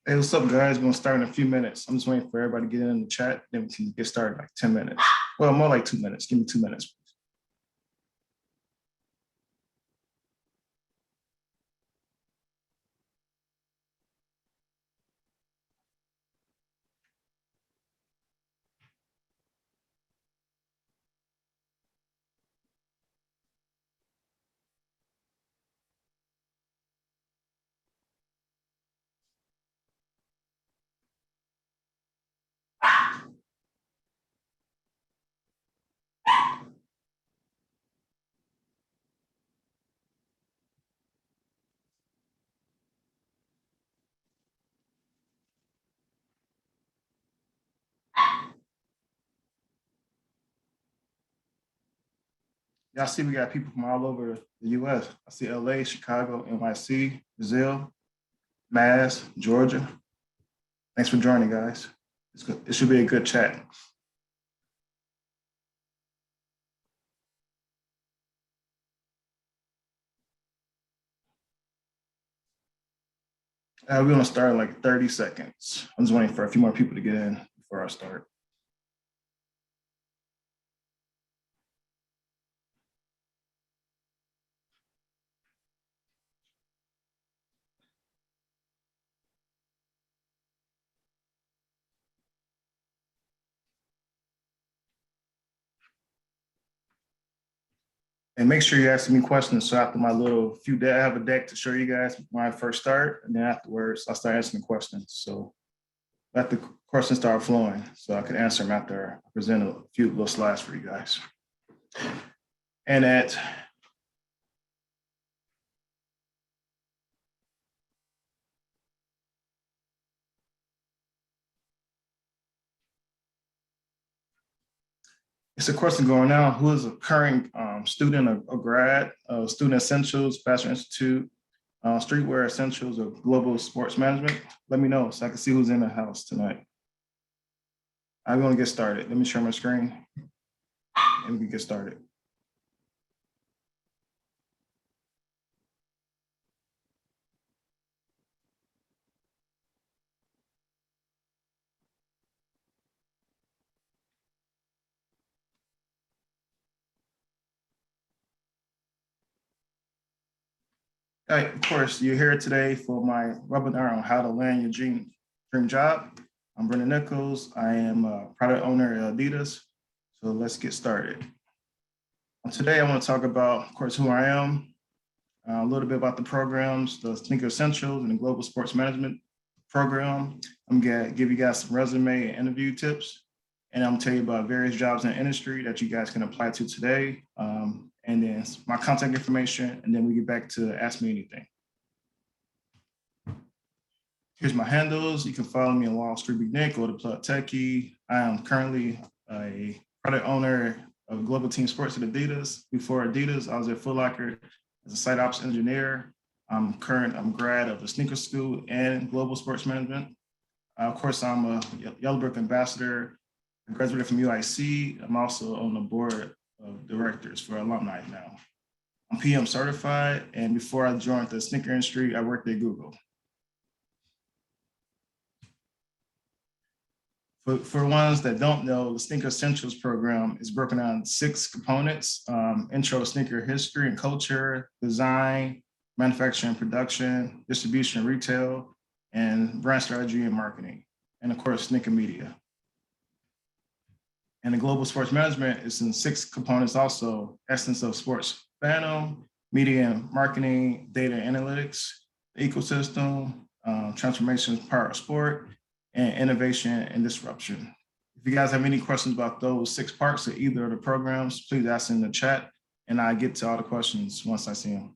Hey, what's up, guys? We're gonna start in a few minutes. I'm just waiting for everybody to get in the chat. Then we can get started in like 10 minutes. Well, more like 2 minutes. Give me 2 minutes. Y'all see we got people from all over the US. I see LA, Chicago, NYC, Brazil, Mass, Georgia. Thanks for joining, guys. It should be a good chat. We're gonna start in like 30 seconds. I'm just waiting for a few more people to get in before I start. And make sure you ask me questions. So after my little few, I have a deck to show you guys when I first start, and then afterwards I'll start answering questions. So let the questions start flowing, so I can answer them after I present a few little slides for you guys. And at it's a question going on. Who is a current student or grad of Student Essentials, Fashion Institute, Streetwear Essentials, or Global Sports Management? Let me know so I can see who's in the house tonight. I'm going to get started. Let me share my screen and we can get started. All right, of course, you're here today for my webinar on how to land your dream job. I'm Brennan Nichols. I am a product owner at Adidas. So let's get started. Today, I want to talk about, of course, who I am, a little bit about the programs, the Sneaker Essentials and the Global Sports Management program. I'm going to give you guys some resume and interview tips. And I'm going to tell you about various jobs in the industry that you guys can apply to today. And then my contact information, and then we get back to Ask Me Anything. Here's my handles. You can follow me on Wall Street Big Nick or the Plug Techie. I am currently a product owner of Global Team Sports at Adidas. Before Adidas, I was at Footlocker as a site ops engineer. I'm grad of the sneaker school and global sports management. Of course, I'm a Yellow Brick ambassador. I graduated from UIC. I'm also on the board of directors for alumni now. I'm PM certified, and before I joined the sneaker industry, I worked at Google. For ones that don't know, the Sneaker Essentials program is broken down in 6 components: intro to sneaker history and culture, design, manufacturing, production, distribution, retail, and brand strategy and marketing, and of course, sneaker media. And the global sports management is in 6 components also: essence of sports fandom, media and marketing, data analytics, ecosystem, transformation power of sport, and innovation and disruption. If you guys have any questions about those 6 parts of either of the programs, please ask in the chat and I get to all the questions once I see them.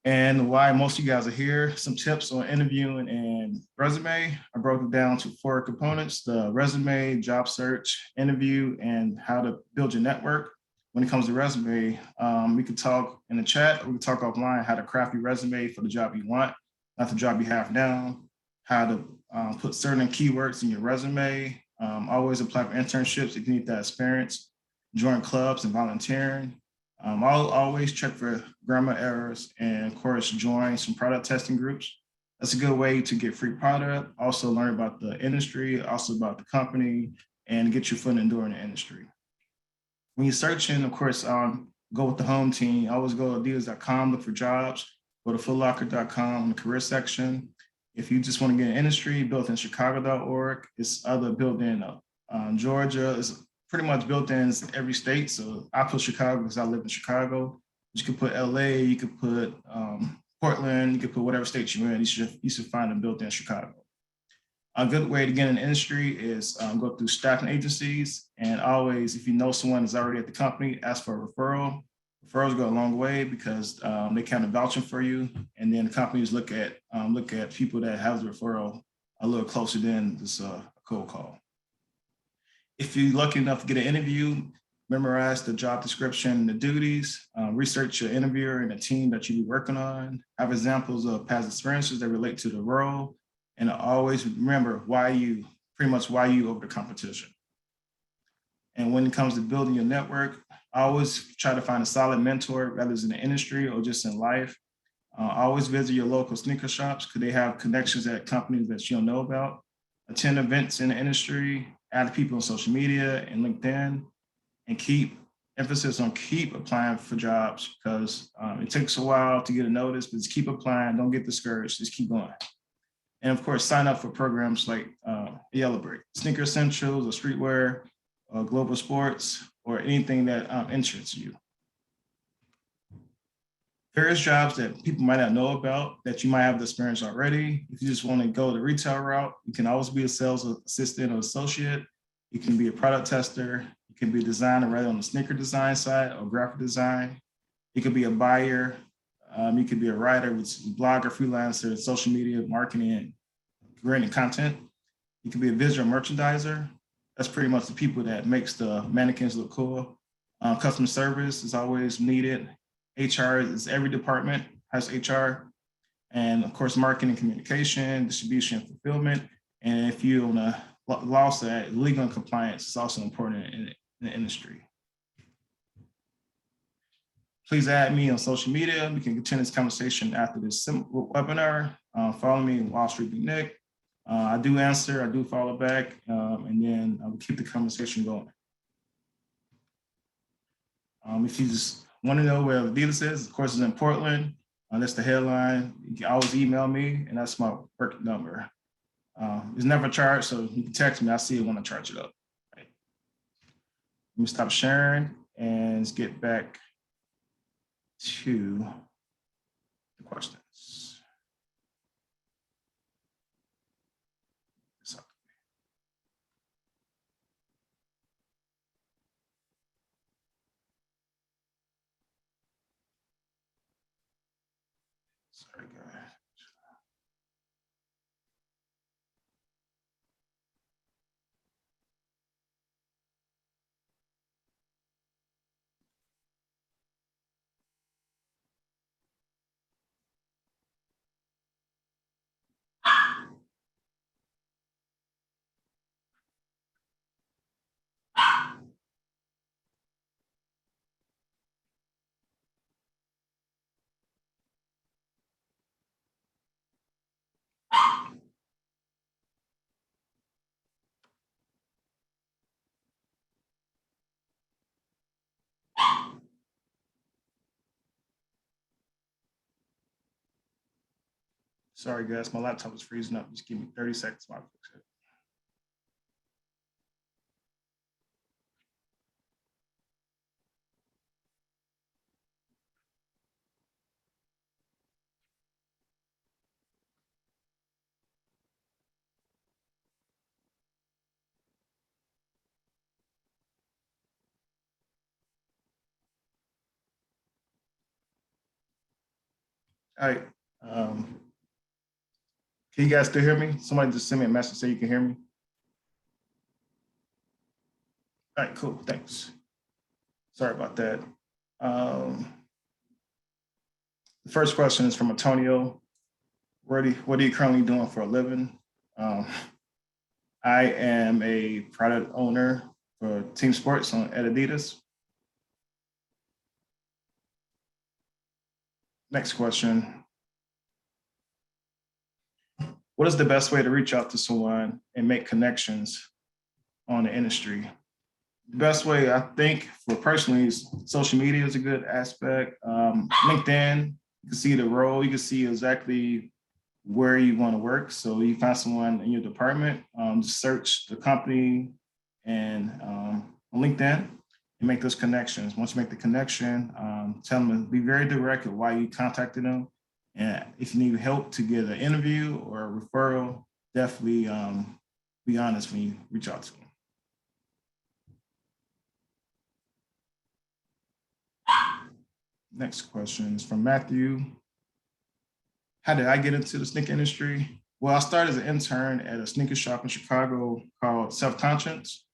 And why most of you guys are here, some tips on interviewing and resume. I broke it down to 4 components: the resume, job search, interview, and how to build your network. When it comes to resume, we could talk in the chat, or we could talk offline how to craft your resume for the job you want, not the job you have now, how to put certain keywords in your resume. Always apply for internships if you need that experience, join clubs and volunteering. I'll always check for grammar errors and, of course, join some product testing groups. That's a good way to get free product, also learn about the industry, also about the company, and get your foot in the door in the industry. When you're searching, of course, go with the home team. Always go to Adidas.com, look for jobs, go to Footlocker.com in the career section. If you just want to get an industry, built in Chicago.org. It's other built in Georgia. It's pretty much built in every state. So I put Chicago because I live in Chicago. You could put LA, you could put Portland, you could put whatever state you're in. You should find a built in Chicago. A good way to get in the industry is go through staffing agencies. And always, if you know someone is already at the company, ask for a referral. Referrals go a long way because they kind of vouching for you. And then the companies look at people that have the referral a little closer than this cold call. If you're lucky enough to get an interview, memorize the job description and the duties, research your interviewer and the team that you'll be working on, have examples of past experiences that relate to the role, and always remember why you over the competition. And when it comes to building your network, always try to find a solid mentor, whether it's in the industry or just in life. Always visit your local sneaker shops because they have connections at companies that you don't know about. Attend events in the industry, add people on social media and LinkedIn, and keep applying for jobs because it takes a while to get a notice, but just keep applying. Don't get discouraged. Just keep going. And of course, sign up for programs like Yellowbrick, Sneaker Essentials, or Streetwear, or Global Sports, or anything that interests you. Various jobs that people might not know about that you might have the experience already. If you just want to go the retail route, you can always be a sales assistant or associate. You can be a product tester. You can be a designer right on the sneaker design side or graphic design. You could be a buyer. You could be a writer, blogger, freelancer, social media, marketing, and creating content. You could be a visual merchandiser. That's pretty much the people that makes the mannequins look cool. Customer service is always needed. HR is every department has HR. And of course, marketing, communication, distribution, fulfillment. And if you're on a law side, legal and compliance is also important in the industry. Please add me on social media. We can continue this conversation after this webinar. Follow me on Wall Street Big Nick. I do answer, I do follow back, and then I will keep the conversation going. If you just want to know where Adidas is, of course, it's in Portland. That's the headline. You can always email me, and that's my work number. It's never charged, so you can text me. I see it when I charge it up. Right. Let me stop sharing and let's get back to the questions. Sorry, guys. Sorry, guys, my laptop is freezing up. Just give me 30 seconds while I fix it. All right. Um, can you guys still hear me? Somebody just send me a message so you can hear me. All right, cool. Thanks. Sorry about that. Um, the first question is from Antonio. What are you currently doing for a living? Um, I am a product owner for team sports at Adidas. Next question. What is the best way to reach out to someone and make connections on the industry? The best way, I think, for personally, is social media is a good aspect. LinkedIn, you can see the role, you can see exactly where you want to work. So you find someone in your department, just search the company and on LinkedIn and make those connections. Once you make the connection, tell them, be very direct at why you contacted them. And if you need help to get an interview or a referral, definitely be honest when you reach out to them. Next question is from Matthew. How did I get into the sneaker industry? Well, I started as an intern at a sneaker shop in Chicago called Self Conscience.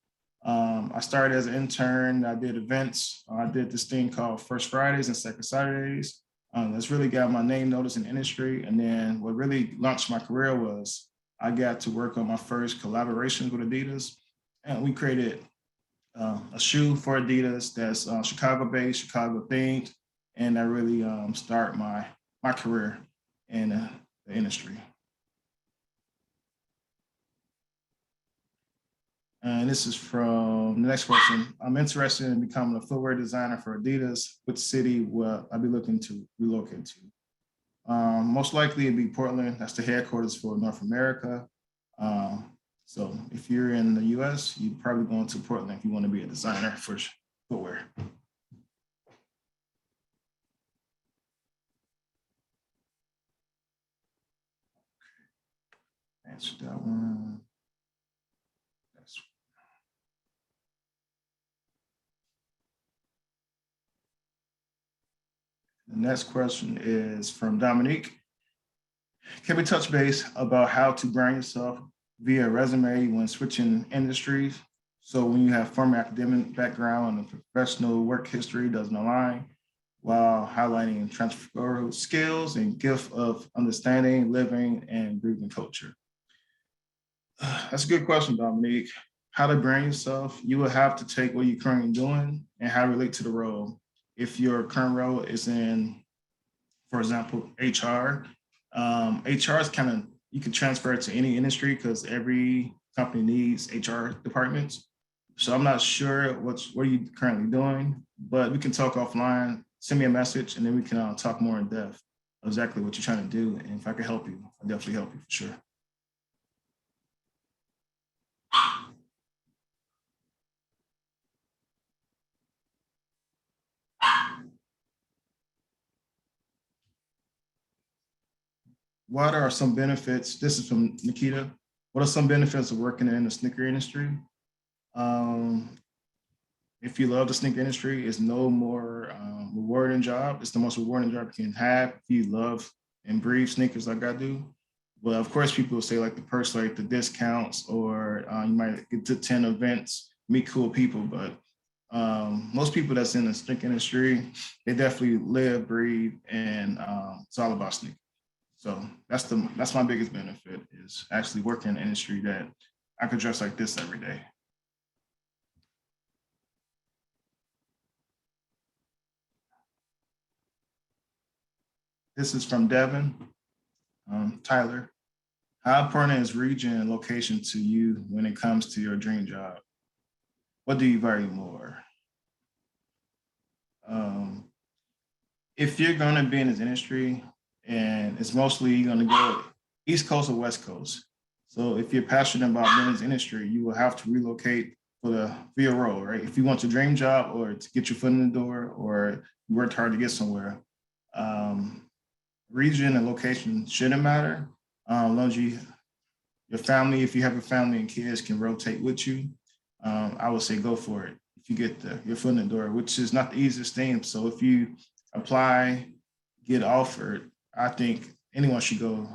I started as an intern. I did events. I did this thing called First Fridays and Second Saturdays. That's really got my name noticed in the industry. And then what really launched my career was I got to work on my first collaborations with Adidas. And we created a shoe for Adidas that's Chicago-based, Chicago themed, and that really started my career in the industry. And this is from the next question. I'm interested in becoming a footwear designer for Adidas. Which city will I be looking to relocate to? Most likely it'd be Portland. That's the headquarters for North America. So if you're in the US, you're probably going to Portland if you want to be a designer for footwear. Answer that one. The next question is from Dominique. Can we touch base about how to brand yourself via resume when switching industries? So when you have former academic background and professional work history doesn't align, while highlighting transferable skills and gift of understanding, living, and breathing culture. That's a good question, Dominique. How to brand yourself, you will have to take what you're currently doing and how to relate to the role. If your current role is in, for example, HR, HR is kind of, you can transfer it to any industry because every company needs HR departments. So I'm not sure what are you currently doing, but we can talk offline. Send me a message, and then we can talk more in depth exactly what you're trying to do. And if I can help you, I'll definitely help you for sure. What are some benefits? This is from Nikita. What are some benefits of working in the sneaker industry? Um, if you love the sneaker industry, it's no more rewarding job. It's the most rewarding job you can have if you love and breathe sneakers like I do. But of course, people will say like the perks, like the discounts, or you might get to 10 events, meet cool people. But most people that's in the sneaker industry, they definitely live, breathe, and it's all about sneakers. So that's my biggest benefit is actually working in an industry that I could dress like this every day. This is from Devin. Tyler, how important is region and location to you when it comes to your dream job? What do you value more? If you're going to be in this industry and it's mostly going to go East Coast or West Coast. So if you're passionate about men's industry, you will have to relocate for your role, right? If you want your dream job or to get your foot in the door or you worked hard to get somewhere, um, region and location shouldn't matter. As long as your family, if you have a family and kids, can rotate with you. I would say go for it if you get your foot in the door, which is not the easiest thing. So if you apply, get offered, I think anyone should go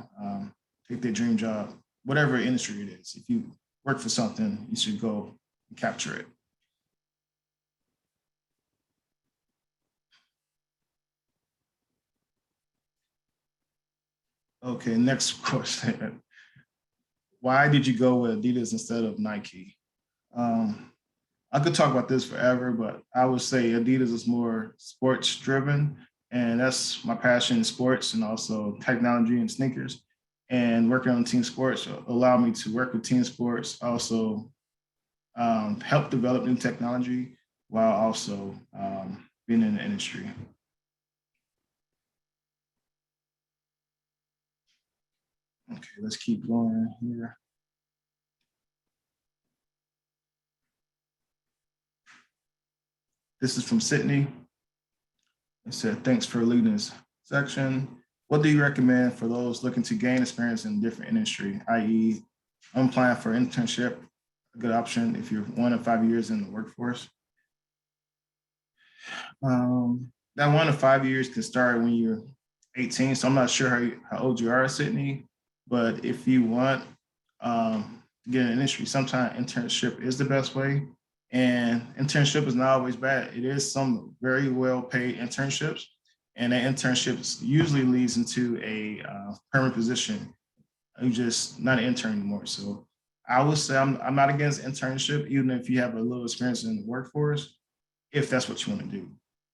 take their dream job, whatever industry it is. If you work for something, you should go and capture it. Okay, next question. Why did you go with Adidas instead of Nike? Um, I could talk about this forever, but I would say Adidas is more sports driven, and that's my passion in sports and also technology and sneakers. And working on team sports allow me to work with team sports, also help develop new technology while also being in the industry. Okay, let's keep going here. This is from Sydney. It said, thanks for leading this section. What do you recommend for those looking to gain experience in different industry, i.e., I'm applying for internship, a good option if you're 1 to 5 years in the workforce? That 1 to 5 years can start when you're 18. So I'm not sure how old you are, Sydney, but if you want to get an industry, sometimes internship is the best way. And internship is not always bad. It is some very well paid internships. And that internships usually leads into a permanent position. You're just not an intern anymore. So I would say I'm not against internship, even if you have a little experience in the workforce, if that's what you want to do.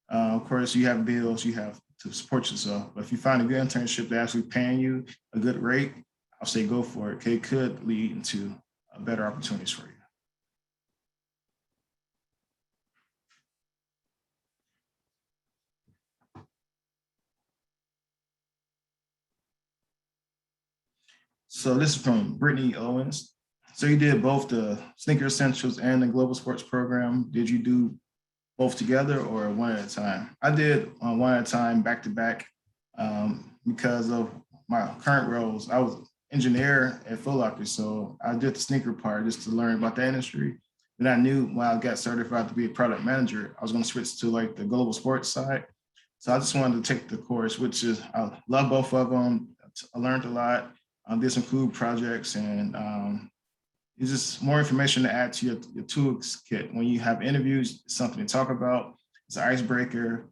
Of course, you have bills, you have to support yourself. But if you find a good internship that's actually paying you a good rate, I'll say go for it. It could lead into better opportunities for you. So this is from Brittany Owens. So you did both the Sneaker Essentials and the Global Sports Program. Did you do both together or one at a time? I did one at a time, back to back, because of my current roles. I was engineer at Footlocker, so I did the sneaker part just to learn about the industry. And I knew when I got certified to be a product manager, I was going to switch to like the global sports side. So I just wanted to take the course, which is I love both of them. I learned a lot. I did some cool projects, and it's just more information to add to your toolkit. When you have interviews, it's something to talk about. It's an icebreaker.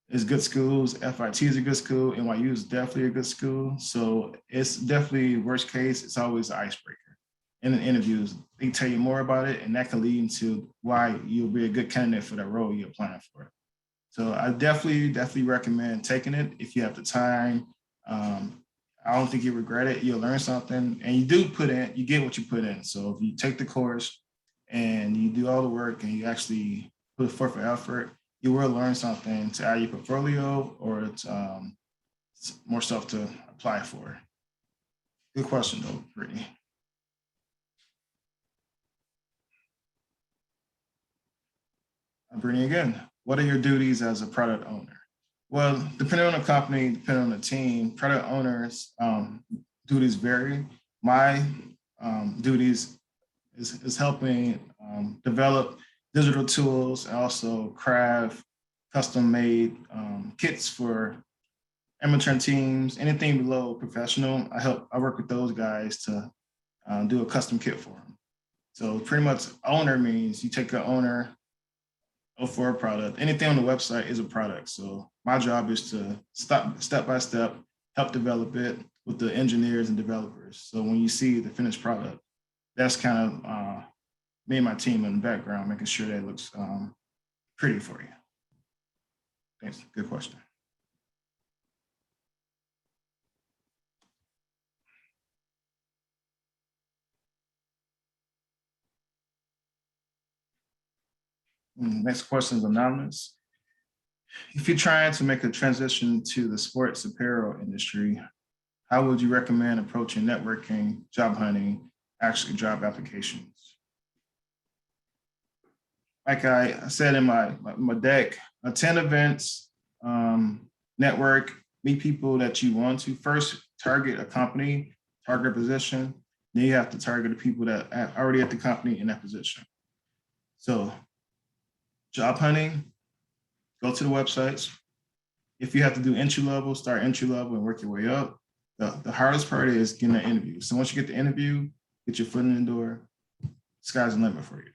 It's good schools. FIT is a good school. NYU is definitely a good school. So it's definitely worst case. It's always an icebreaker. In the interviews, they tell you more about it, and that can lead into why you'll be a good candidate for that role you're applying for. So I definitely recommend taking it if you have the time. Um, I don't think you regret it. You'll learn something, and you do put in. You get what you put in. So if you take the course and you do all the work and you actually put forth an effort, you will learn something to add your portfolio or it's more stuff to apply for. Good question though, Brittany. Brittany again. What are your duties as a product owner? Well, depending on the company, depending on the team, product owners' duties vary. My duties is helping develop digital tools and also craft custom made kits for amateur teams, anything below professional. I work with those guys to do a custom kit for them. So pretty much owner means you take an owner for a product. Anything on the website is a product. So my job is to step by step, help develop it with the engineers and developers. So when you see the finished product, that's kind of me and my team in the background, making sure that it looks pretty for you. Thanks. Good question. Next question is anonymous. If you're trying to make a transition to the sports apparel industry, How would you recommend approaching networking, job hunting, actually job applications? Like I said in my deck, attend events, network, meet people that you want to. First, target a company, target a position. Then you have to target the people that are already at the company in that position. So, job hunting, go to the websites. If you have to do entry level, start entry level and work your way up. The hardest part is getting an interview. So once you get the interview, get your foot in the door, sky's the limit for you.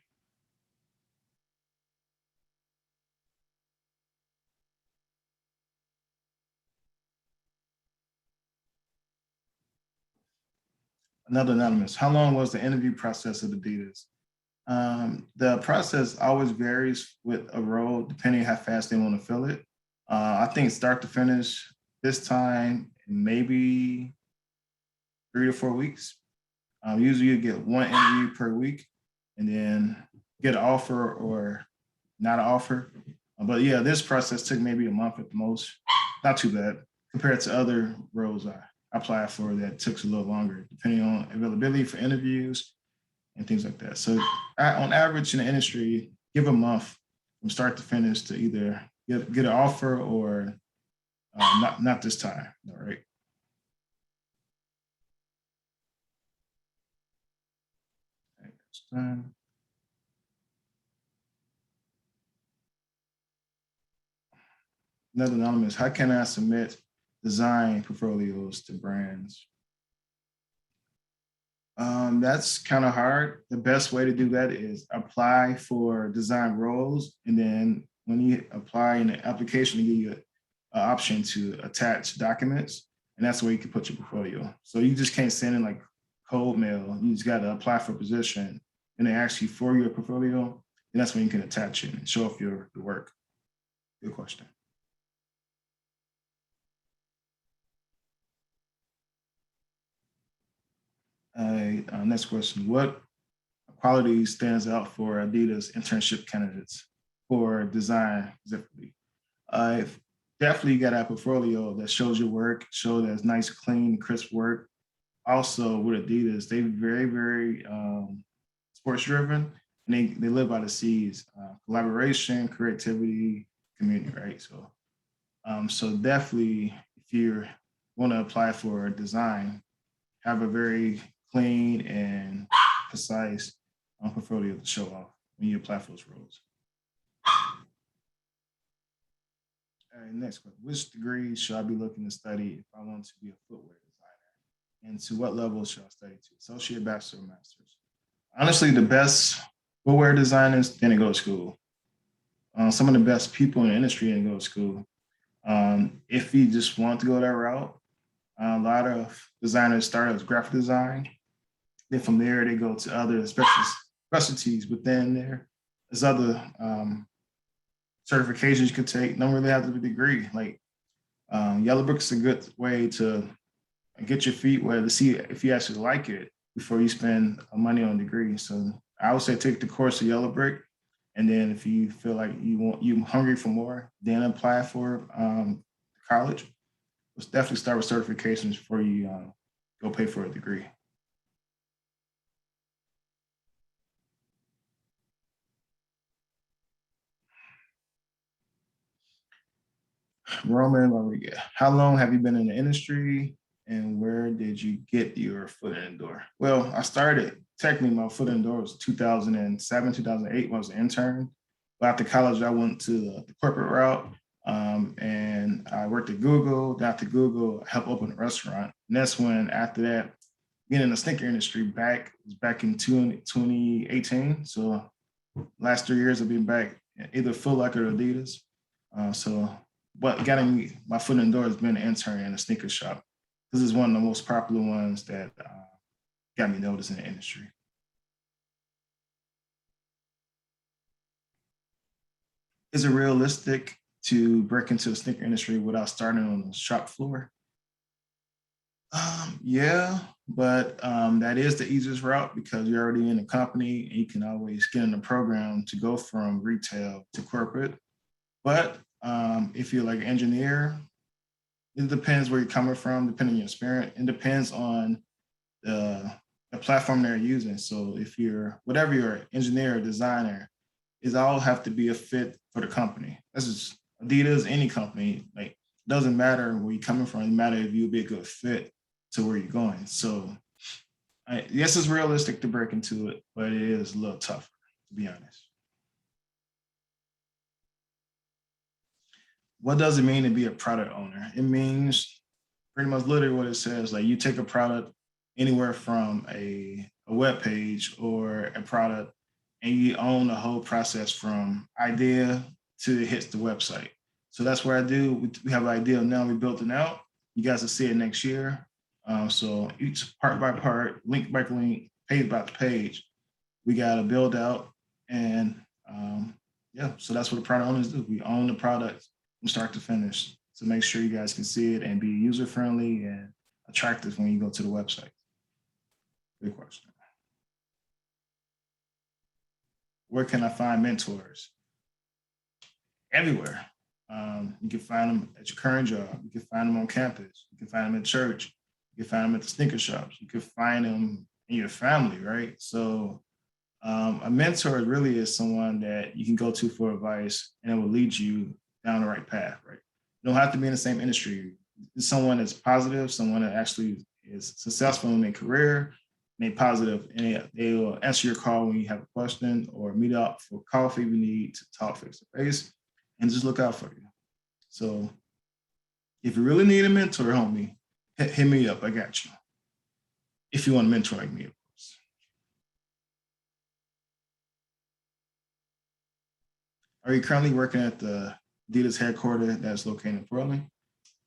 Another anonymous. How long was the interview process at Adidas? The process always varies with a role depending how fast they want to fill it. I think start to finish this time, maybe 3 to 4 weeks. Usually you get one interview per week and then get an offer or not an offer. But yeah, this process took maybe a month at the most. Not too bad compared to other roles I applied for that took a little longer, depending on availability for interviews and things like that. So on average in the industry, give a month from start to finish to either get an offer or not this time. All right. Next time. Another anonymous. How can I submit design portfolios to brands? That's kind of hard. The best way to do that is apply for design roles, and then when you apply in the application, they give you an option to attach documents, and that's where you can put your portfolio. So you just can't send in like cold mail. You just got to apply for a position, and they ask you for your portfolio, and that's when you can attach it and show off your work. Good question. Next question. What quality stands out for Adidas internship candidates for design specifically? Uh, Definitely got a portfolio that shows your work, show that it's nice, clean, crisp work. Also with Adidas, they very sports driven and they live by the C's, collaboration, creativity, community, right? So definitely if you want to apply for design, have a very clean and concise portfolio to show off when you apply for those roles. All right, next question. Which degree should I be looking to study if I want to be a footwear designer? And to what level should I study to? Associate, bachelor, or master's? Honestly, the best footwear designers didn't go to school. Some of the best people in the industry didn't go to school. If you just want to go that route, a lot of designers start as graphic design. Then from there, they go to other specialties within there. There's other certifications you can take. Don't really have to be a degree. Like Yellow Brick is a good way to get your feet wet to see if you actually like it before you spend money on a degree. So I would say take the course of Yellow Brick, and then if you feel like you're hungry for more, then apply for college. Let's definitely start with certifications before you go pay for a degree. Roman Rodriguez, how long have you been in the industry and where did you get your foot in the door? Well, I started, technically my foot in the door was 2007, 2008 when I was an intern. But after college, I went to the corporate route and I worked at Google. After Google, I helped open a restaurant. And that's when after that, getting in the sneaker industry back in 2018. So last 3 years I've been back either Footlocker or Adidas. So what got me my foot in the door has been an intern in a sneaker shop. This is one of the most popular ones that got me noticed in the industry. Is it realistic to break into the sneaker industry without starting on the shop floor? Yeah, but that is the easiest route because you're already in the company and you can always get in the program to go from retail to corporate. But if you're like an engineer, it depends where you're coming from, depending on your experience. It depends on the platform they're using. So if you're whatever you're engineer or designer, it all have to be a fit for the company. This is Adidas, any company. Like doesn't matter where you're coming from. It matters if you'll be a good fit to where you're going. So yes, it's realistic to break into it, but it is a little tougher, to be honest. What does it mean to be a product owner? It means pretty much literally what it says. Like you take a product anywhere from a web page or a product and you own the whole process from idea to it hits the website. So that's what I do. We have an idea now, we built it out. You guys will see it next year. So each part by part, link by link, page by page, we got to build out. And yeah, so that's what the product owners do. We own the product from start to finish to make sure you guys can see it and be user friendly and attractive when you go to the website. Good question. Where can I find mentors? Everywhere. You can find them at your current job. You can find them on campus. You can find them at church. You can find them at the sneaker shops. You can find them in your family, right? So a mentor really is someone that you can go to for advice and it will lead you down the right path, right? You don't have to be in the same industry. It's someone that's positive, someone that actually is successful in their career, and they positive, and they will answer your call when you have a question or meet up for coffee if you need to talk face to face, and just look out for you. So if you really need a mentor, homie, hit me up. I got you. If you want to mentor like me, of course. Are you currently working at the Adidas headquarters that's located in Portland?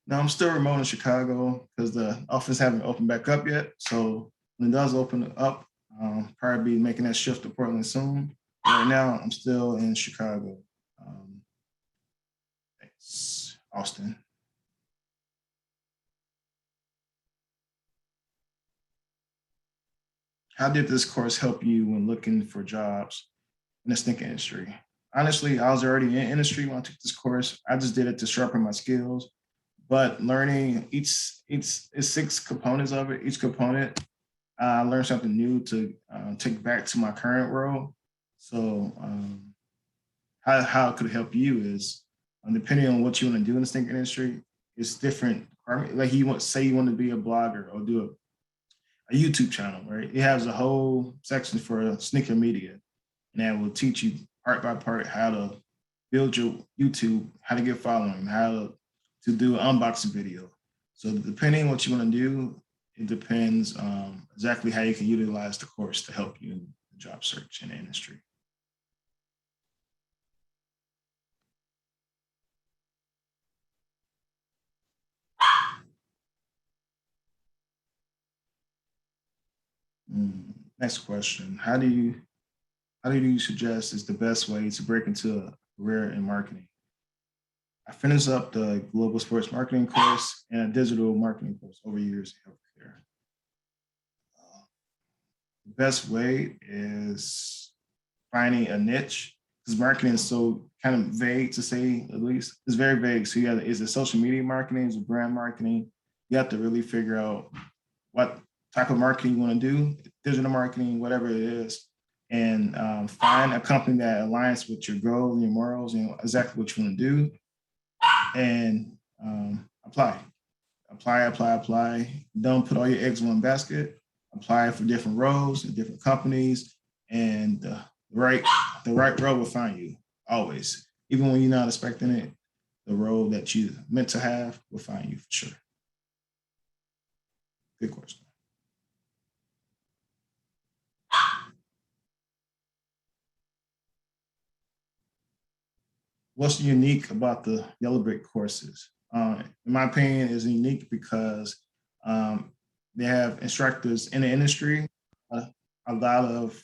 Now I'm still remote in Chicago because the office haven't opened back up yet. So when it does open up, probably be making that shift to Portland soon. Right now, I'm still in Chicago. It's Austin. How did this course help you when looking for jobs in the sneaker industry? Honestly, I was already in industry when I took this course. I just did it to sharpen my skills. But learning each is six components of it. Each component, I learned something new to take back to my current role. So how it could help you is depending on what you want to do in the sneaker industry, it's different. Like you want say you want to be a blogger or do a YouTube channel, right? It has a whole section for sneaker media, and that will teach you part by part how to build your YouTube, how to get following, how to do an unboxing video. So depending on what you want to do, it depends exactly how you can utilize the course to help you in the job search in the industry. Next question. How do you suggest is the best way to break into a career in marketing? I finished up the global sports marketing course and a digital marketing course over years in healthcare. The best way is finding a niche because marketing is so kind of vague to say at least. It's very vague. So is it social media marketing? Is it brand marketing? You have to really figure out what type of marketing you want to do, digital marketing, whatever it is, and find a company that aligns with your goals and your morals and exactly what you want to do, and apply, apply. Don't put all your eggs in one basket. Apply for different roles and different companies, and the right role will find you always, even when you're not expecting it. The role that you meant to have will find you for sure. Good question. What's unique about the yellow brick courses? In my opinion, is unique because um, they have instructors in the industry. A lot of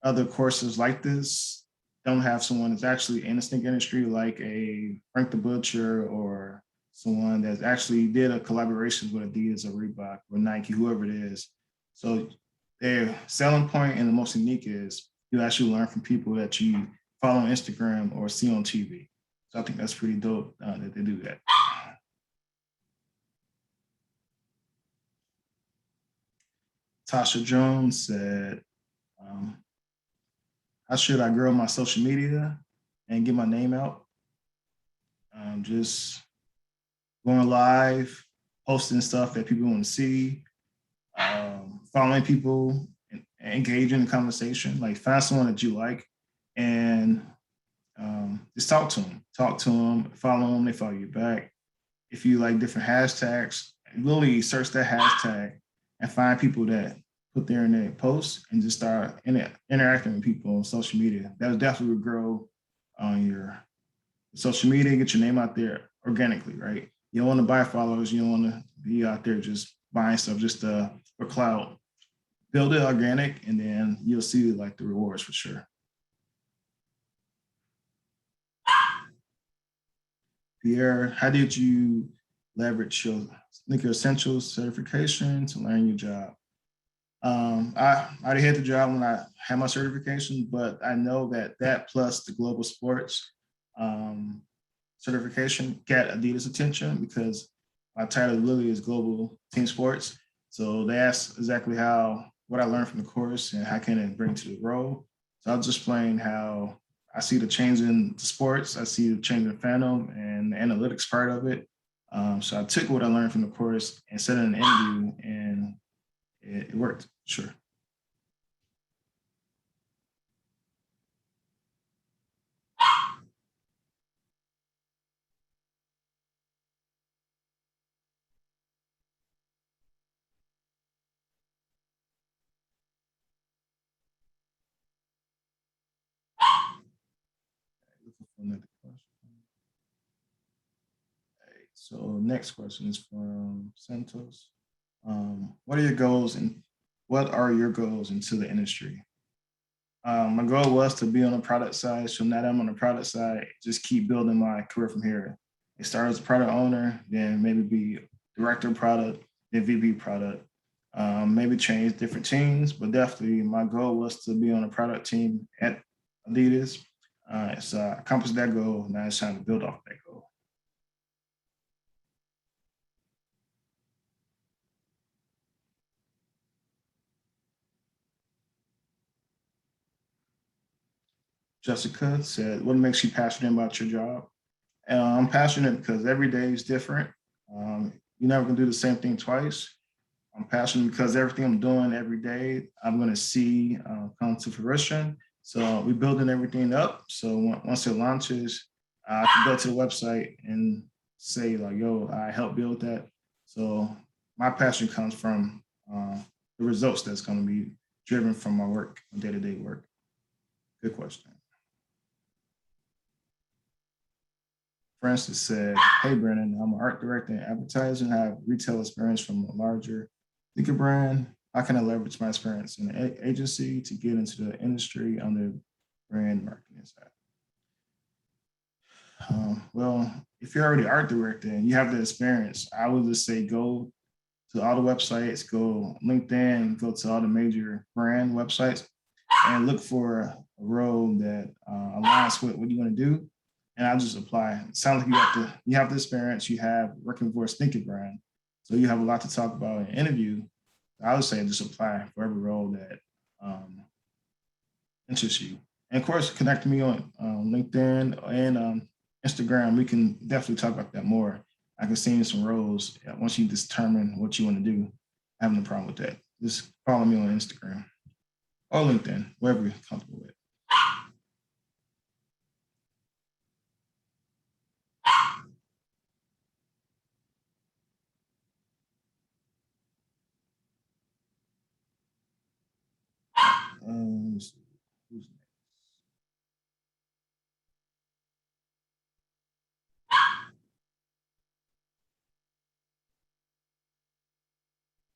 other courses like this don't have someone that's actually in the sneaker industry, like a Frank the Butcher or someone that's actually did a collaboration with Adidas or Reebok or Nike, whoever it is. So their selling point and the most unique is you actually learn from people that you follow on Instagram or see on TV. So I think that's pretty dope that they do that. Tasha Jones said, um, how should I grow my social media and get my name out? Just going live, posting stuff that people want to see, following people, and engaging in conversation. Like find someone that you like, and just talk to them. Talk to them. Follow them. They follow you back. If you like different hashtags, literally search that hashtag and find people that put there in their posts and just start interacting with people on social media. That definitely would grow on your social media, get your name out there organically, right? You don't want to buy followers. You don't want to be out there just buying stuff just for clout. Build it organic, and then you'll see like the rewards for sure. Pierre, how did you leverage your Sneaker Essentials certification to learn your job? I already had the job when I had my certification, but I know that plus the global sports um, certification got Adidas attention because my title literally is global team sports. So they asked exactly how what I learned from the course and how can it bring to the role. So I was just explain how I see the change in the sports, I see the change in fandom and the analytics part of it. So I took what I learned from the course and set in an interview, and it worked. Sure. Another question. So next question is from Santos. What are your goals and what are your goals into the industry? My goal was to be on the product side. So now that I'm on the product side, just keep building my career from here. It started as a product owner, then maybe be director of product, then VP product. Maybe change different teams, but definitely my goal was to be on a product team at Adidas. So I accomplished that goal. Now it's time to build off that goal. Jessica said, what makes you passionate about your job? I'm passionate because every day is different. You're never gonna do the same thing twice. I'm passionate because everything I'm doing every day, I'm gonna see come to fruition. So we're building everything up. So once it launches, I can go to the website and say like, "Yo, I helped build that." So my passion comes from the results that's gonna be driven from my work, my day-to-day work. Good question. Francis said, hey, Brennan, I'm an art director and advertising. I have retail experience from a larger sneaker brand. How can I leverage my experience in an agency to get into the industry on the brand marketing side? Well, if you're already art director and you have the experience, I would just say go to all the websites, go LinkedIn, go to all the major brand websites, and look for a role that aligns with what you want to do. And I'll just apply. It sounds like you have the experience, you have working for a sneaker brand, so you have a lot to talk about in an interview. I would say just apply for every role that um, interests you. And of course, connect me on LinkedIn and Instagram. We can definitely talk about that more. I can send you some roles once you determine what you want to do. I have no problem with that. Just follow me on Instagram or LinkedIn, wherever you're comfortable with. Who's next?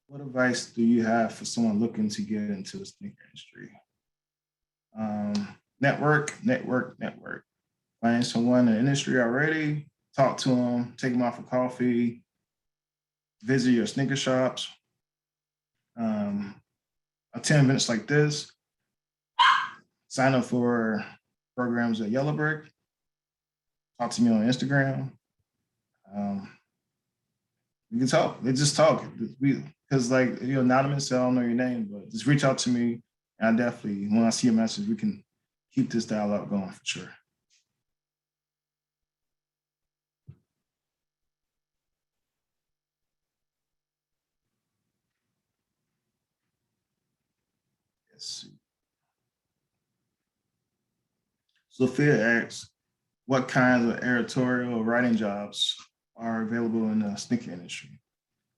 What advice do you have for someone looking to get into the sneaker industry? Network, network, network. Find someone in the industry already, talk to them, take them out for coffee, visit your sneaker shops, um, attend events like this, sign up for programs at Yellow Brick, talk to me on Instagram. Um, We can talk. They just talk. Because like you're anonymous, so I don't know your name, but just reach out to me. And I definitely, when I see a message, we can keep this dialogue going for sure. Yes. Sophia asks, what kinds of editorial or writing jobs are available in the sneaker industry?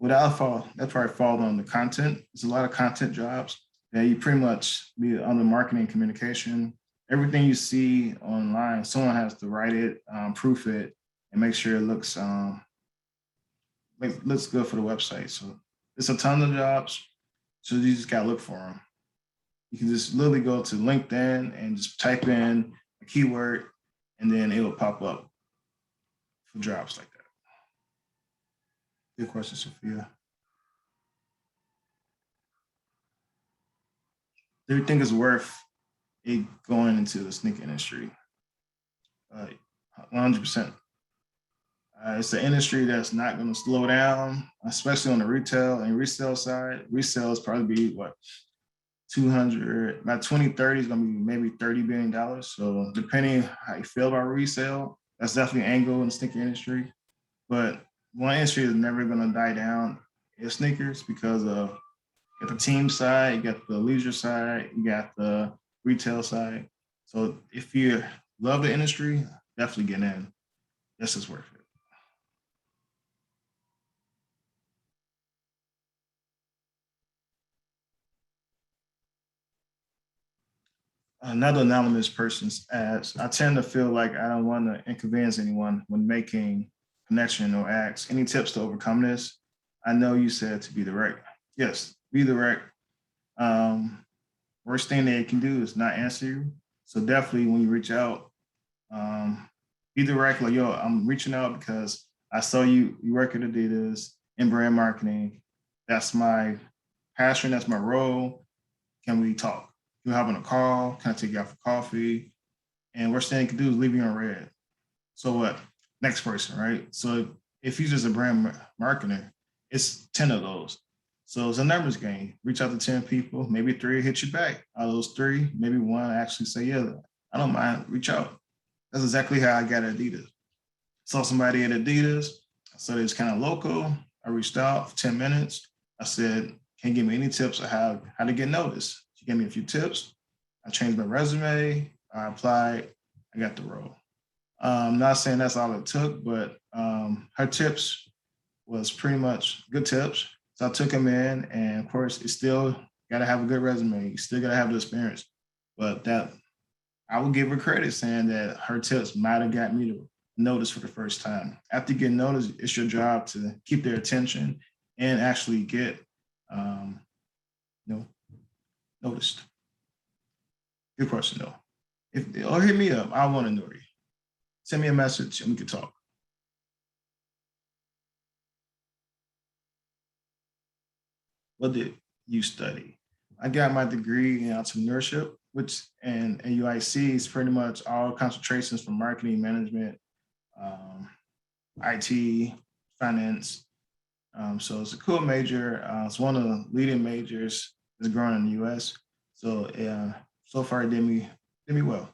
That probably fall on the content. There's a lot of content jobs that you pretty much be on the marketing communication. Everything you see online, someone has to write it, proof it, and make sure it looks good for the website. So it's a ton of jobs. So you just gotta look for them. You can just literally go to LinkedIn and just type in a keyword, and then it will pop up for jobs like that. Good question, Sophia. Do you think it's worth it going into the sneaker industry? 100%. It's an industry that's not going to slow down, especially on the retail and resale side. Resale is probably be what 200 by 2030 is going to be maybe $30 billion. So depending how you feel about resale, that's definitely an angle in the sneaker industry. But one industry is never going to die down is sneakers because of you got the team side, you got the leisure side, you got the retail side. So if you love the industry, definitely get in. This is worth it. Another anonymous person's ads. I tend to feel like I don't want to inconvenience anyone when making connection or acts. Any tips to overcome this? I know you said to be direct. Yes, be direct. Um, Worst thing they can do is not answer you. So definitely when you reach out, um, be direct. Like, yo, I'm reaching out because I saw you work at Adidas in brand marketing. That's my passion. That's my role. Can we talk? You hop on a call? Can I take you out for coffee? And worst thing you can do is leave you on red. So what? Next person, right? So if you're just a brand marketer, it's 10 of those. So it's a numbers game. Reach out to 10 people, maybe three hit you back. Out of those three, maybe one actually say, yeah, I don't mind, reach out. That's exactly how I got Adidas. Saw somebody at Adidas. I said it's kind of local. I reached out for 10 minutes. I said, can you give me any tips on how to get noticed? She gave me a few tips. I changed my resume. I applied. I got the role. Not saying that's all it took, but her tips was pretty much good tips. So I took them in, and of course, it's still got to have a good resume. You still got to have the experience. But that I will give her credit saying that her tips might have got me to notice for the first time. After you get noticed, it's your job to keep their attention and actually get um, you know noticed. Good question though. If or hit me up, I want to know you. Send me a message and we can talk. What did you study? I got my degree in entrepreneurship, which and UIC is pretty much all concentrations from marketing management, um, IT, finance. So it's a cool major. It's one of the leading majors that's growing in the U.S. So so far it did me well.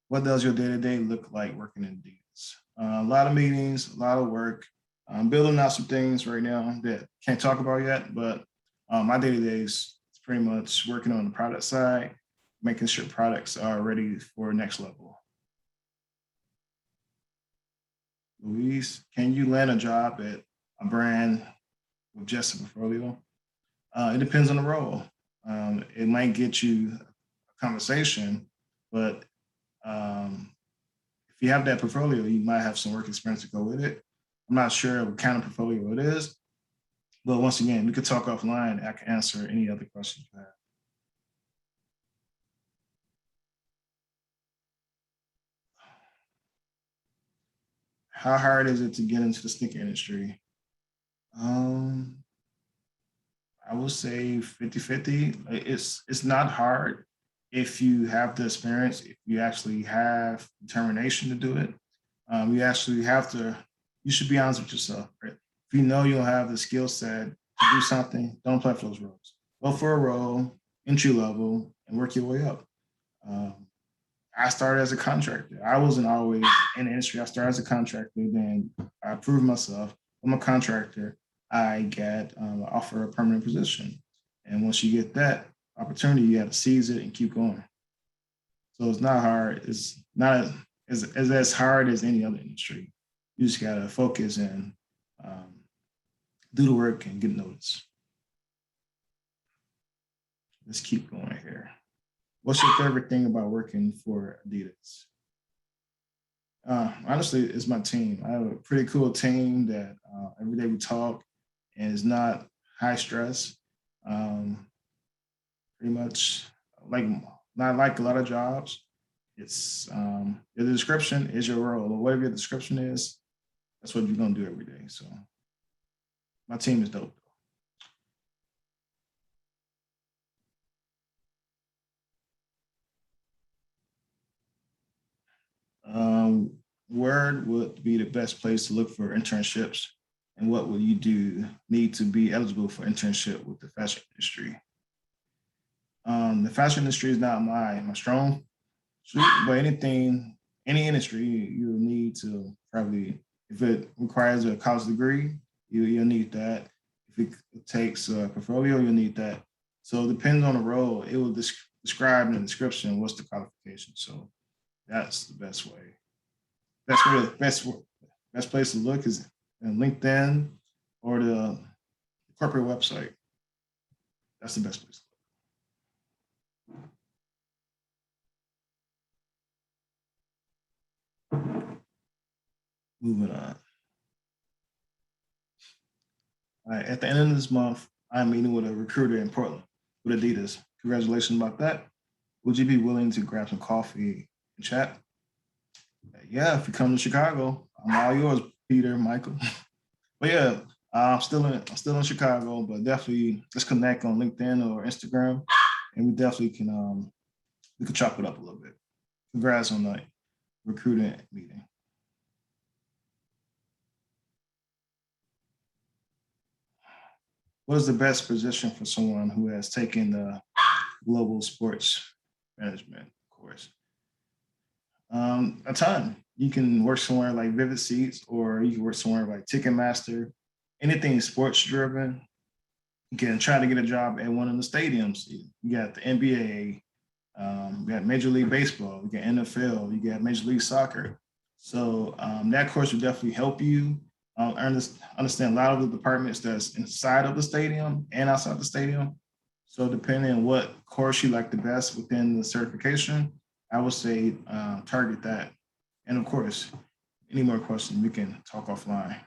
What does your day to day look like working in Adidas? A lot of meetings, a lot of work. I'm building out some things right now that can't talk about yet, but my day to day is pretty much working on the product side, making sure products are ready for next level. Louise, can you land a job at a brand with just a portfolio? It depends on the role. It might get you a conversation, but um, if you have that portfolio, you might have some work experience to go with it. I'm not sure what kind of portfolio it is, but once again, we could talk offline. I can answer any other questions you have. How hard is it to get into the sneaker industry? Um, I would say 50-50. It's not hard if you have the experience, if you actually have determination to do it. You actually have to, you should be honest with yourself, right? If you know you don't have the skill set to do something, don't apply for those roles. Go for a role, entry level, and work your way up. Um, I started as a contractor. I wasn't always in the industry. I started as a contractor. Then I proved myself. I'm a contractor. I get offer a permanent position. And once you get that opportunity, you have to seize it and keep going. So it's not hard. It's not as hard as any other industry. You just got to focus and um, do the work and get noticed. Let's keep going here. What's your favorite thing about working for Adidas? Honestly, it's my team. I have a pretty cool team that every day we talk, and it's not high stress. Um, Pretty much like not like a lot of jobs. It's the description is your role, or whatever your description is. That's what you're gonna do every day. So my team is dope. Where would be the best place to look for internships, and what would you do need to be eligible for internship with the fashion industry? The fashion industry is not my strong suit, but any industry, you need to probably, if it requires a college degree, you'll need that. If it takes a portfolio, you'll need that. So it depends on the role. It will describe in the description what's the qualification. So that's the best way. Best place to look is in LinkedIn or the corporate website. That's the best place. Moving on. All right, at the end of this month, I'm meeting with a recruiter in Portland with Adidas. Congratulations about that. Would you be willing to grab some coffee and chat? Yeah, if you come to Chicago, I'm all yours, Peter, Michael. But yeah, I'm still in Chicago, but definitely let's connect on LinkedIn or Instagram, and we definitely can we can chop it up a little bit. Congrats on the recruiting meeting. What is the best position for someone who has taken the global sports management course? A ton. You can work somewhere like Vivid Seats, or you can work somewhere like Ticketmaster. Anything sports driven, you can try to get a job at one of the stadiums. You got the NBA, you got Major League Baseball, you got NFL, you got Major League Soccer. So that course will definitely help you understand a lot of the departments that's inside of the stadium and outside the stadium. So depending on what course you like the best within the certification, I would say target that. And of course, any more questions, we can talk offline.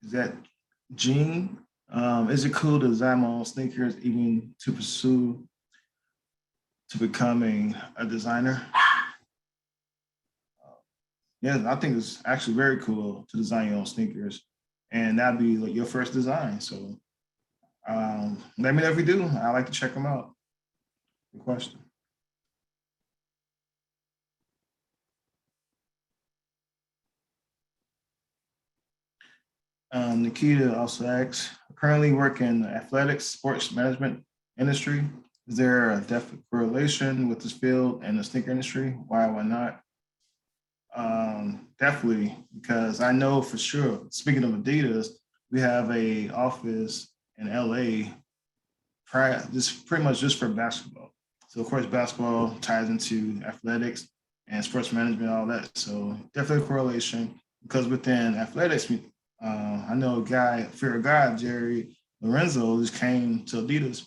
Is that Gene? Is it cool to design my own sneakers, even to pursue to becoming a designer? Yeah, I think it's actually very cool to design your own sneakers, and that'd be like your first design. So let me know if you do. I like to check them out. Good question. Nikita also asks, currently work in the athletics, sports management industry. Is there a definite correlation with this field and the sneaker industry? Why not? Definitely, because I know for sure. Speaking of Adidas, we have a office in LA, just pretty much just for basketball. So of course, basketball ties into athletics and sports management, all that. So definitely a correlation because within athletics, I know a guy, Fear of God, Jerry Lorenzo, just came to Adidas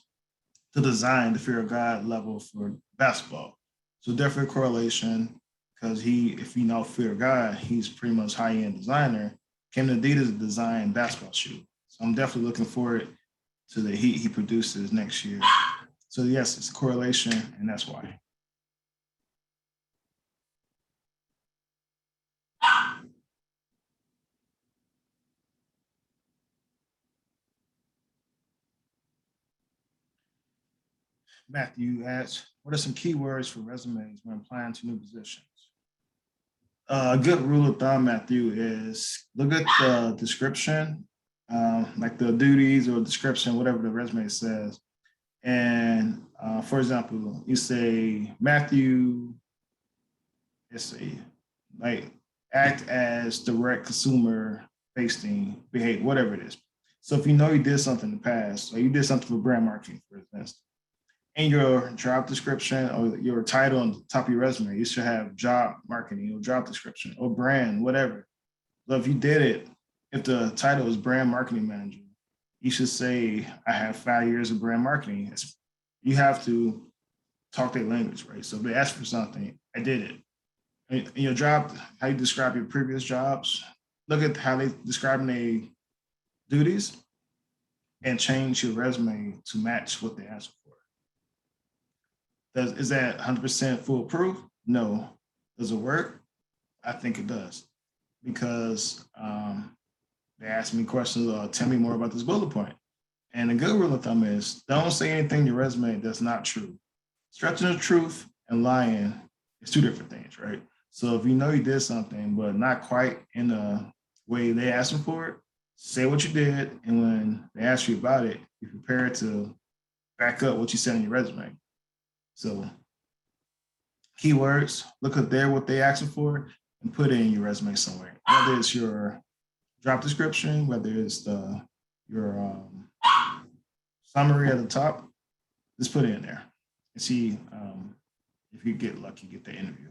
to design the Fear of God level for basketball. So definitely a correlation because if you know Fear of God, he's pretty much high end designer. Came to Adidas to design basketball shoe. So I'm definitely looking forward to the heat he produces next year. So yes, it's a correlation, and that's why. Matthew asks, what are some keywords for resumes when applying to new positions? A good rule of thumb, Matthew, is look at the description, like the duties or description, whatever the resume says. And for example, you say, Matthew, let's see, like act as direct consumer facing behavior, whatever it is. So if you know you did something in the past, or you did something for brand marketing, for instance, in your job description or your title on the top of your resume, you should have job marketing or job description or brand, whatever. But if you did it, if the title is brand marketing manager, you should say, I have 5 years of brand marketing. You have to talk their language, right? So if they ask for something, I did it. In your job, how you describe your previous jobs, look at how they describing their duties and change your resume to match what they ask for. Is that 100% foolproof? No. Does it work? I think it does because they ask me questions or tell me more about this bullet point. And a good rule of thumb is don't say anything in your resume that's not true. Stretching the truth and lying is two different things, right? So if you know you did something, but not quite in the way they asking for it, say what you did. And when they ask you about it, be prepared to back up what you said in your resume. So keywords, look up there what they asking for and put it in your resume somewhere. Whether it's your job description, whether it's your summary at the top, just put it in there and see if you get lucky, get the interview.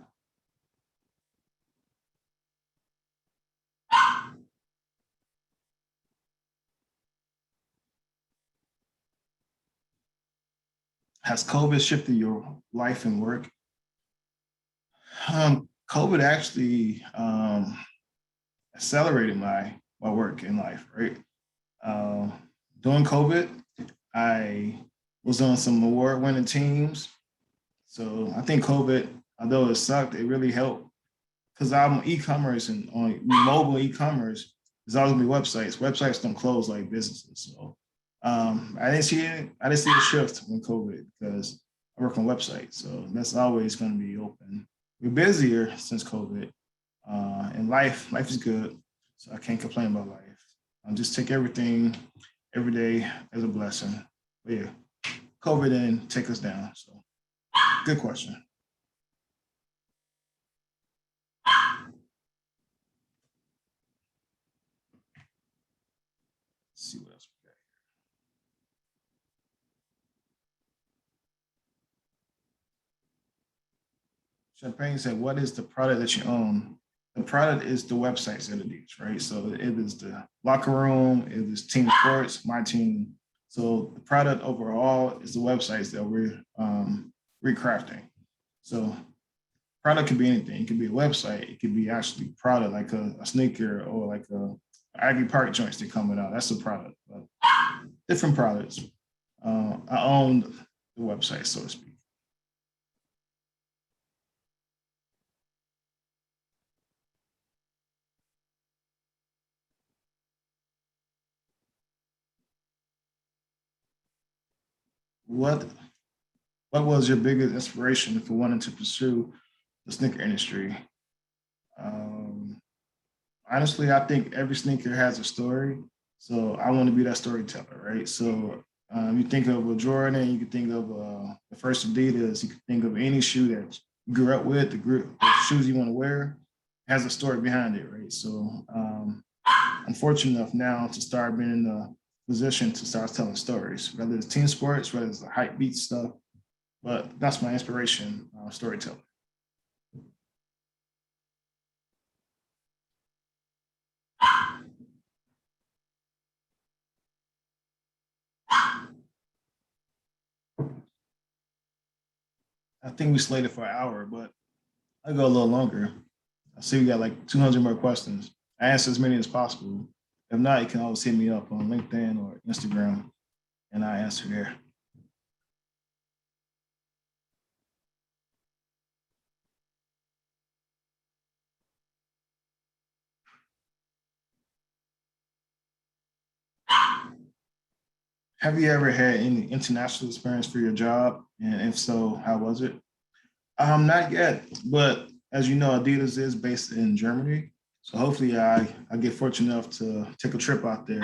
Has COVID shifted your life and work? COVID actually accelerated my work in life, right? Uh, During COVID, I was on some award-winning teams. So I think COVID, although it sucked, it really helped because I'm e-commerce and on mobile e-commerce, there's always gonna be websites. Websites don't close like businesses. So I didn't see it. I didn't see a shift when COVID because I work on websites. So that's always going to be open. We're busier since COVID, and life is good. So I can't complain about life. Just take everything every day as a blessing. But yeah, COVID didn't take us down. So good question. Let's see what else we got. Champagne said, what is the product that you own? The product is the websites that it is, right? So it is the locker room, it is team sports, my team. So the product overall is the websites that we're recrafting. So product could be anything. It could be a website. It could be actually product like a sneaker or like a Ivy Park joints that coming out. That's a product. But different products. I own the website, so to speak. What what was your biggest inspiration for wanting to pursue the sneaker industry? Um, Honestly, I think every sneaker has a story. So I want to be that storyteller, right? So you think of a Jordan, you can think of the first Adidas, you can think of any shoe that you grew up with, the shoes you want to wear has a story behind it, right? So I'm fortunate enough now to start being in the position to start telling stories, whether it's team sports, whether it's the hype beat stuff, but that's my inspiration, storytelling. I think we slated for an hour, but I'll go a little longer. I see we got like 200 more questions. I answer as many as possible. If not, you can always hit me up on LinkedIn or Instagram. and I answer there. Have you ever had any international experience for your job? And if so, how was it? Not yet, but as you know, Adidas is based in Germany. So hopefully I get fortunate enough to take a trip out there.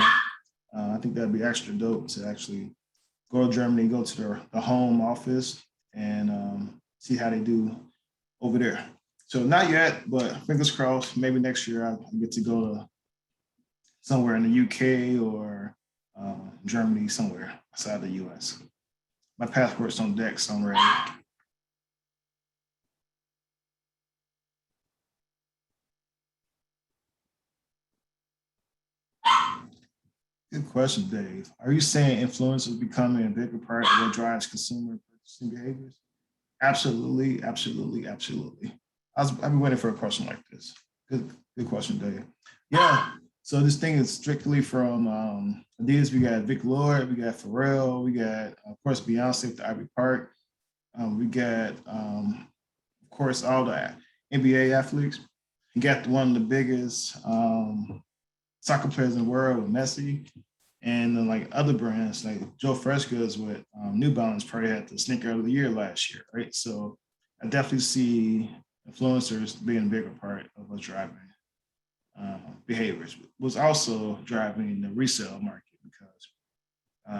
I think that'd be extra dope to actually go to Germany, go to the home office and see how they do over there. So not yet, but fingers crossed, maybe next year I get to go to somewhere in the UK or Germany, somewhere outside the US. My passport's on deck, so I'm ready. Good question, Dave. Are you saying influencers becoming a bigger part of what drives consumer purchasing behaviors? Absolutely, absolutely, absolutely. I've been waiting for a question like this. Good question, Dave. Yeah. So this thing is strictly from Adidas. We got Vic Lord, we got Pharrell, we got of course Beyonce with the Ivy Park. We got of course all the NBA athletes. You got one of the biggest soccer players in the world with Messi, and then like other brands like Joe Fresco's with New Balance probably had the sneaker of the year last year, right? So I definitely see influencers being a bigger part of what's driving behaviors. Was also driving the resale market because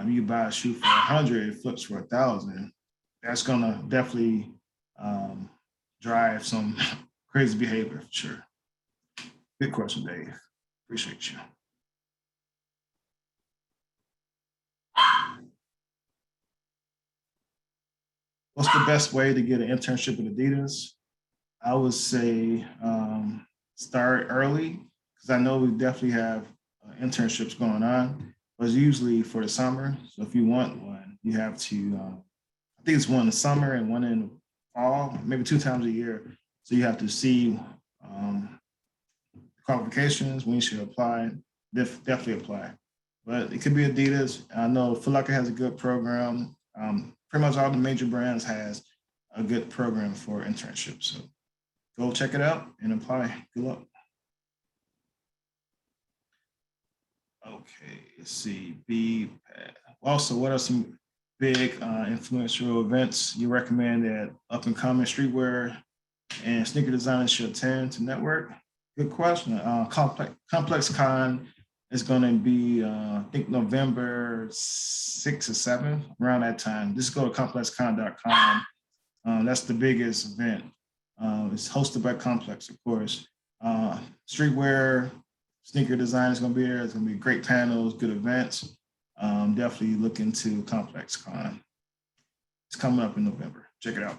you buy a shoe for 100, it flips for 1,000. That's gonna definitely um, drive some crazy behavior for sure. Good question, Dave. Appreciate you. What's the best way to get an internship at Adidas? I would say start early because I know we definitely have internships going on, but it's usually for the summer. So if you want one, you have to, I think it's one in the summer and one in the fall, maybe 2 times a year. So you have to see qualifications when you should apply. Definitely apply. But it could be Adidas. I know Footlocker has a good program. Pretty much all the major brands has a good program for internships. So go check it out and apply. Good luck. Okay, let's see. Also, what are some big influential events you recommend that up and coming streetwear and sneaker designers should attend to network? Good question. Complex Con is going to be, I think, November 6th or 7th, around that time. Just go to complexcon.com. That's the biggest event. It's hosted by Complex, of course. Streetwear, sneaker design is going to be there. It's going to be great panels, good events. Definitely look into Complex Con. It's coming up in November. Check it out.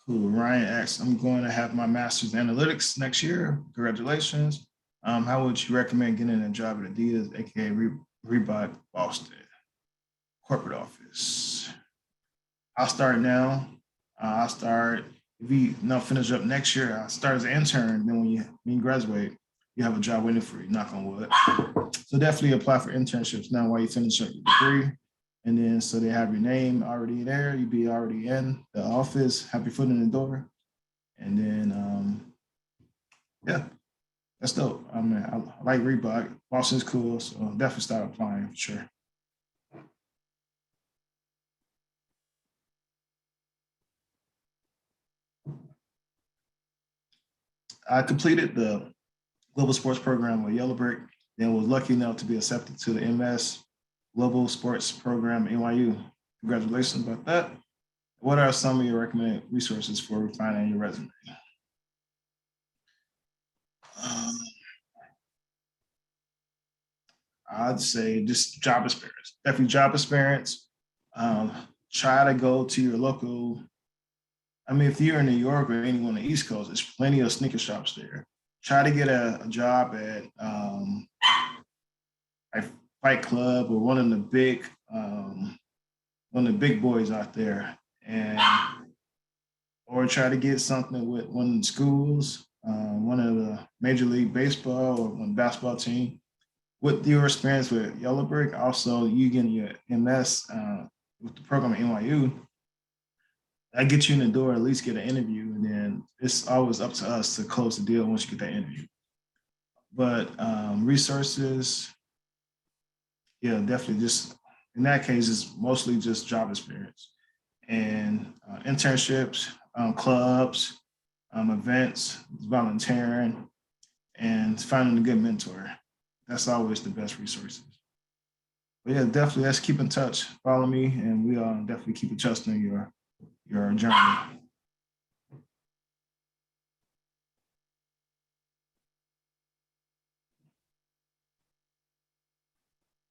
Cool. Ryan asks, I'm going to have my master's in analytics next year. Congratulations. How would you recommend getting a job at Adidas, aka Reebok Boston corporate office? I'll start now. I'll start if you not finish up next year. I'll start as an intern. Then when you graduate, you have a job waiting for you. Knock on wood. So definitely apply for internships now while you finish up your degree. And then so they have your name already there. You be already in the office, have your foot in the door. And then yeah, that's dope. I mean, I like Reebok. Boston's cool, so definitely start applying for sure. I completed the global sports program with Yellow Brick, then was lucky enough to be accepted to the MS Global Sports Program at NYU. Congratulations about that. What are some of your recommended resources for refining your resume? Um, I'd say just job experience, definitely job experience. Um, Try to go to your local. I mean, if you're in New York or anyone on the East Coast, there's plenty of sneaker shops there. Try to get a job at a Fight Club or one of the big boys out there, and or try to get something with one of the schools, one of the Major League Baseball or one basketball team. with your experience with Yellow Brick, also you getting your MS with the program at NYU, that gets you in the door, at least get an interview, and then it's always up to us to close the deal once you get that interview. But resources, yeah, definitely. Just in that case, it's mostly just job experience and internships, clubs, events, volunteering, and finding a good mentor. That's always the best resources. But yeah, definitely let's keep in touch. Follow me, and we definitely keep adjusting your journey.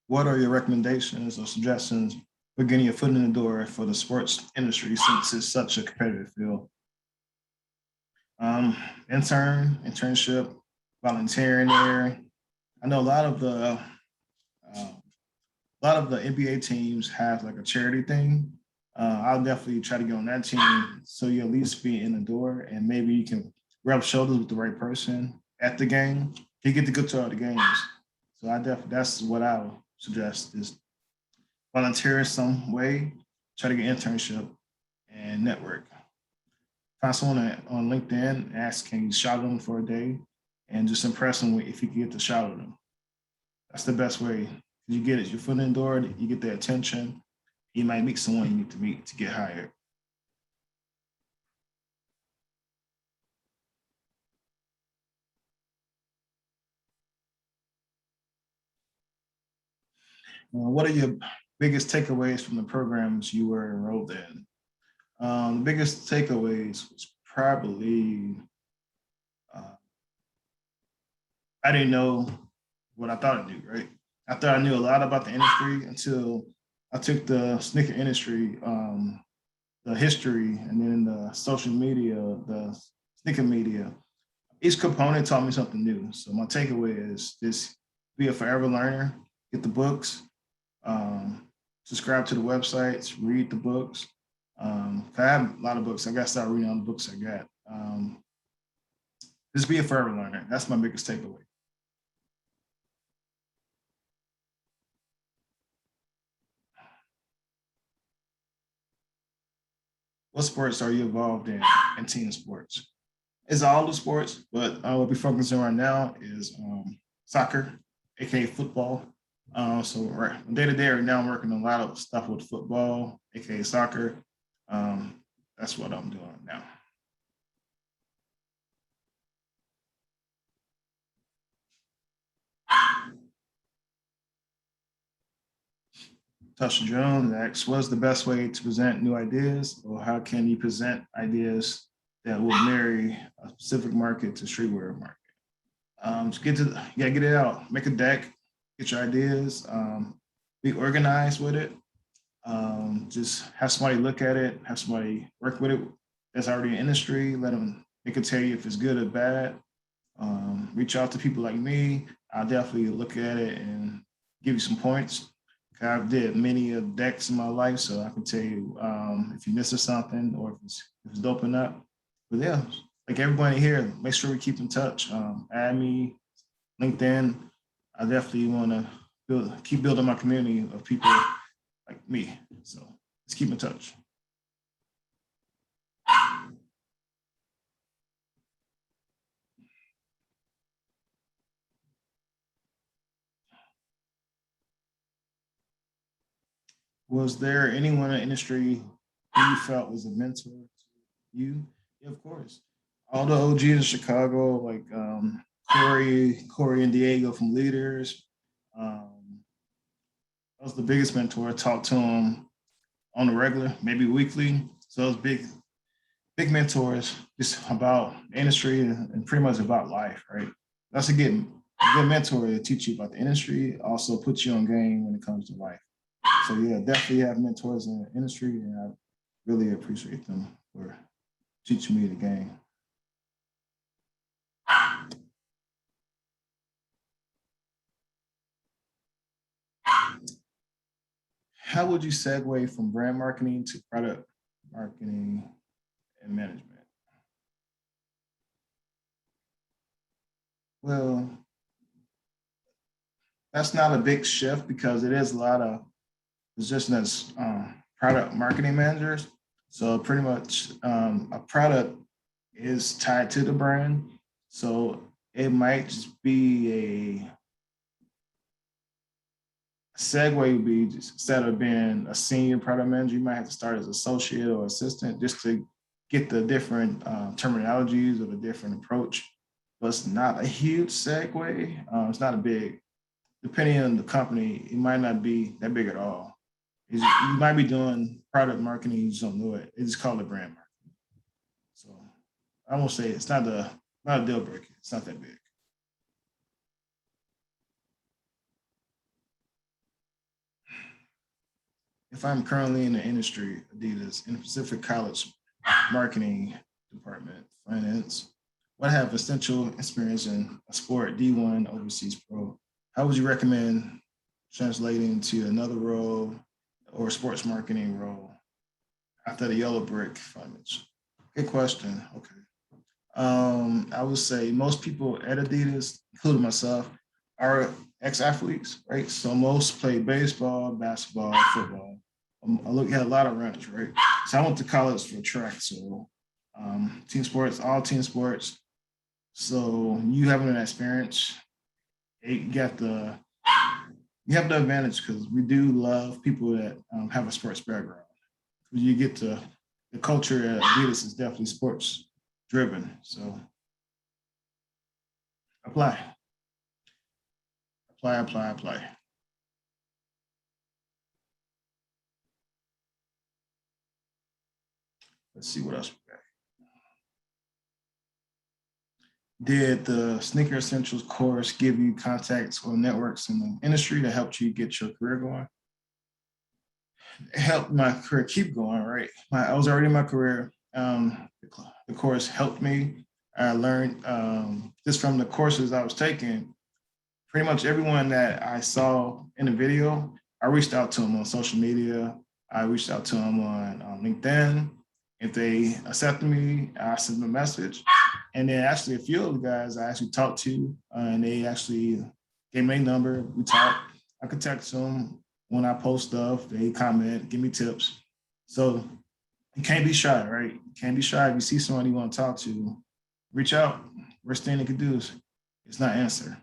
What are your recommendations or suggestions for getting your foot in the door for the sports industry since it's such a competitive field? Internship, volunteering there. I know a lot of the NBA teams have like a charity thing. I'll definitely try to get on that team so you at least be in the door and maybe you can rub shoulders with the right person at the game. You get to go to all the games. So I definitely that's what I would suggest is volunteer in some way, try to get internship and network. Find someone on LinkedIn, ask can you shout them for a day and just impress them if you can get to shout at them. That's the best way. You get it, your foot in the door, you get their attention. You might meet someone you need to meet to get hired. What are your biggest takeaways from the programs you were enrolled in? The biggest takeaways was probably uh, I didn't know what I thought I knew, right? I thought I knew a lot about the industry until I took the sneaker industry, the history, and then the social media, the sneaker media. Each component taught me something new. So my takeaway is just be a forever learner, get the books, subscribe to the websites, read the books. I have a lot of books. I got to start reading all the books I got. Just be a forever learner. That's my biggest takeaway. What sports are you involved in team sports? It's all the sports, but what we're focusing on right now is soccer, aka football. So right day to day right now, I'm working on a lot of stuff with football, aka soccer. Um, that's what I'm doing now. Tasha Jones asks, what's the best way to present new ideas, or how can you present ideas that will marry a specific market to streetwear market? Just yeah, get it out, make a deck, get your ideas, be organized with it. Just have somebody look at it, have somebody work with it that's already in the industry. Let them, they can tell you if it's good or bad. Reach out to people like me. I'll definitely look at it and give you some points. I've did many decks in my life, so I can tell you if you're missing something or if it's doping up. But yeah, like everybody here, make sure we keep in touch. Add me, LinkedIn. I definitely want to keep building my community of people like me. So let's keep in touch. Was there anyone in the industry who you felt was a mentor to you? Yeah, of course. All the OGs in Chicago, like Corey and Diego from Leaders. Um, I was the biggest mentor. I talked to him on the regular, maybe weekly. So it was big mentors just about the industry and pretty much about life, right? That's a good mentor to teach you about the industry, also put you on game when it comes to life. So yeah, definitely have mentors in the industry, and I really appreciate them for teaching me the game. How would you segue from brand marketing to product marketing and management? Well, That's not a big shift because it is a lot of position as product marketing managers. So pretty much a product is tied to the brand. So it might just be a segue would be just, instead of being a senior product manager, you might have to start as associate or assistant just to get the different terminologies or the different approach. But it's not a huge segue. It's not a big, depending on the company, it might not be that big at all. You might be doing product marketing, you just don't know it. It's called a brand marketing. So I won't say it's not a deal breaker. It's not that big. If I'm currently in the industry, Adidas, in a Pacific College marketing department, finance, what have essential experience in a sport, D1, overseas pro, how would you recommend translating to another role or sports marketing role after the yellow brick finance? Good question. Okay. I would say most people at Adidas, including myself, are ex-athletes, right? So most play baseball, basketball, football. I look at a lot of runners, right? So I went to college for track, so team sports, all team sports. So you having an experience, you got the you have the advantage because we do love people that have a sports background. You get to the culture at Adidas is definitely sports driven. So apply, apply. Let's see what else we got. Did the Sneaker Essentials course give you contacts or networks in the industry that helped you get your career going? It helped my career keep going, right? I was already in my career. The course helped me. I learned just from the courses I was taking, pretty much everyone that I saw in the video, I reached out to them on social media. I reached out to them on LinkedIn. If they accepted me, I sent them a message. And then actually a few of the guys I actually talked to, and they actually gave me a number. We talked. I could text them when I post stuff. They comment, give me tips. So you can't be shy, right? You can't be shy. If you see someone you want to talk to, reach out. Worst thing they could do is not answer.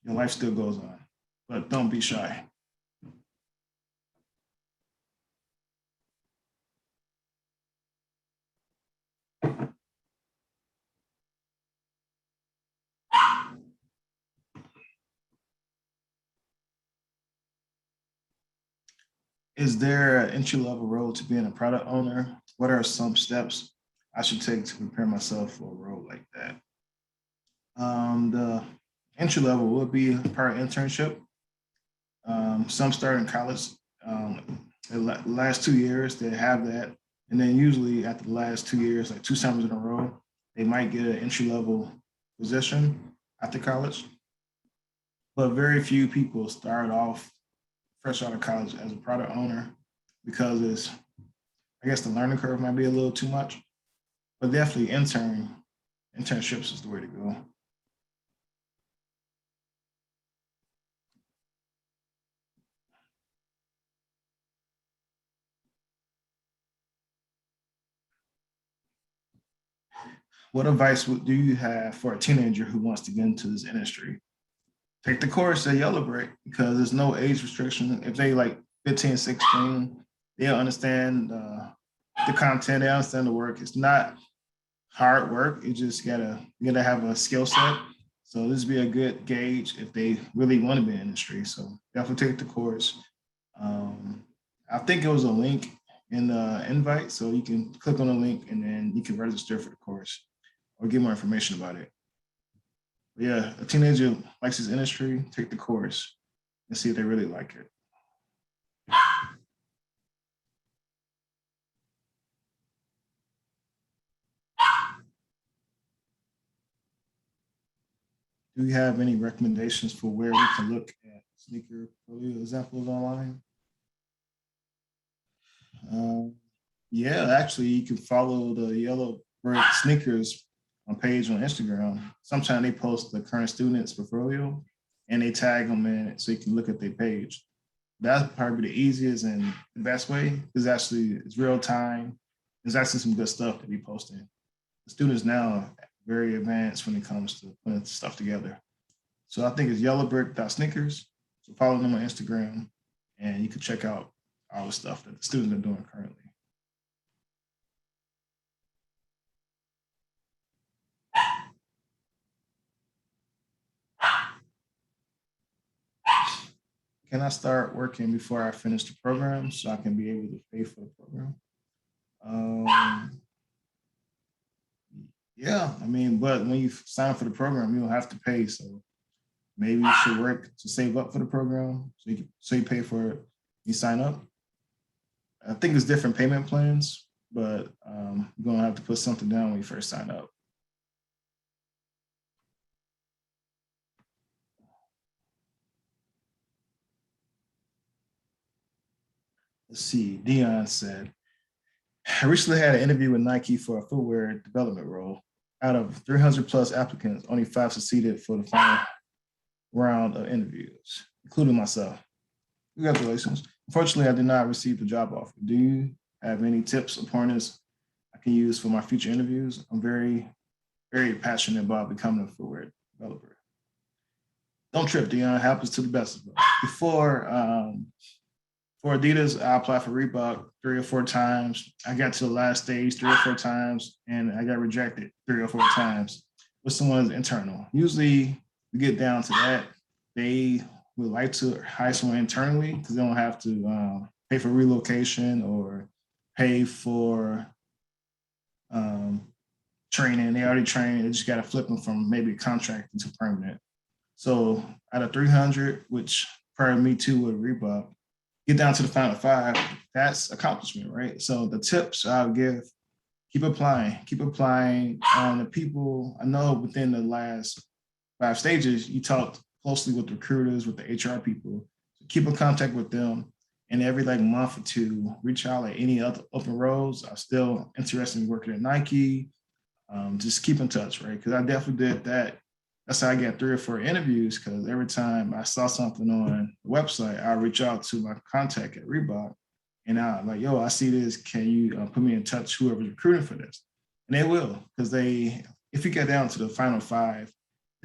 Your life still goes on, but don't be shy. Is there an entry level role to being a product owner? What are some steps I should take to prepare myself for a role like that? The entry level would be part internship. Some start in college. The last 2 years they have that, and then usually after the last 2 years, like two summers in a row, they might get an entry level position after college. But very few people start off fresh out of college as a product owner because it's, I guess the learning curve might be a little too much, but definitely internships is the way to go. What advice do you have for a teenager who wants to get into this industry? Take the course at Yellow Brick because there's no age restriction. If they like 15, 16, they'll understand the content, they understand the work. It's not hard work. You gotta have a skill set. So this would be a good gauge if they really want to be in the industry. So definitely take the course. Um, I think it was a link in the invite, so you can click on the link and then you can register for the course or get more information about it. But yeah, a teenager likes this industry, take the course and see if they really like it. Do you have any recommendations for where we can look at sneaker portfolio examples online? Um, yeah, actually, you can follow the Yellow Brick Sneakers on page on Instagram. Sometimes they post the current students portfolio, and they tag them in it so you can look at their page. That's probably the easiest and the best way because actually it's real time. There's actually some good stuff to be posting. The students now are very advanced when it comes to putting stuff together. So I think it's yellowbrick.sneakers. So follow them on Instagram and you can check out all the stuff that the students are doing currently. Can I start working before I finish the program so I can be able to pay for the program? Um, yeah, I mean, but when you sign up for the program, you don't have to pay. So maybe you should work to save up for the program so you pay for it. You sign up. I think it's different payment plans, but you're gonna have to put something down when you first sign up. Let's see. Dion said, I recently had an interview with Nike for a footwear development role. Out of 300 plus applicants, only 5 succeeded for the final round of interviews, including myself. Congratulations. Unfortunately, I did not receive the job offer. Do you have any tips or pointers I can use for my future interviews? I'm very, very passionate about becoming a footwear developer. Don't trip, Dion. It happens to the best of us. For Adidas, I applied for Reebok 3 or 4 times. I got to the last stage 3 or 4 times, and I got rejected 3 or 4 times with someone's internal. Usually, we get down to that. They would like to hire someone internally because they don't have to pay for relocation or pay for training. They already trained. They just got to flip them from maybe contract to permanent. So out of 300, which prior to me too with Reebok, get down to the final 5, that's accomplishment, right? So the tips I'll give, keep applying. The people I know within the last 5 stages, you talked closely with recruiters, with the HR people. So keep in contact with them. And every like month or two, reach out like any other open roles. I'm still interested in working at Nike. Just keep in touch, right? Because I definitely did that. That's how I get 3 or 4 interviews because every time I saw something on the website, I reach out to my contact at Reebok and I'm like, yo, I see this. Can you put me in touch, whoever's recruiting for this? And they will, because if you get down to the final 5,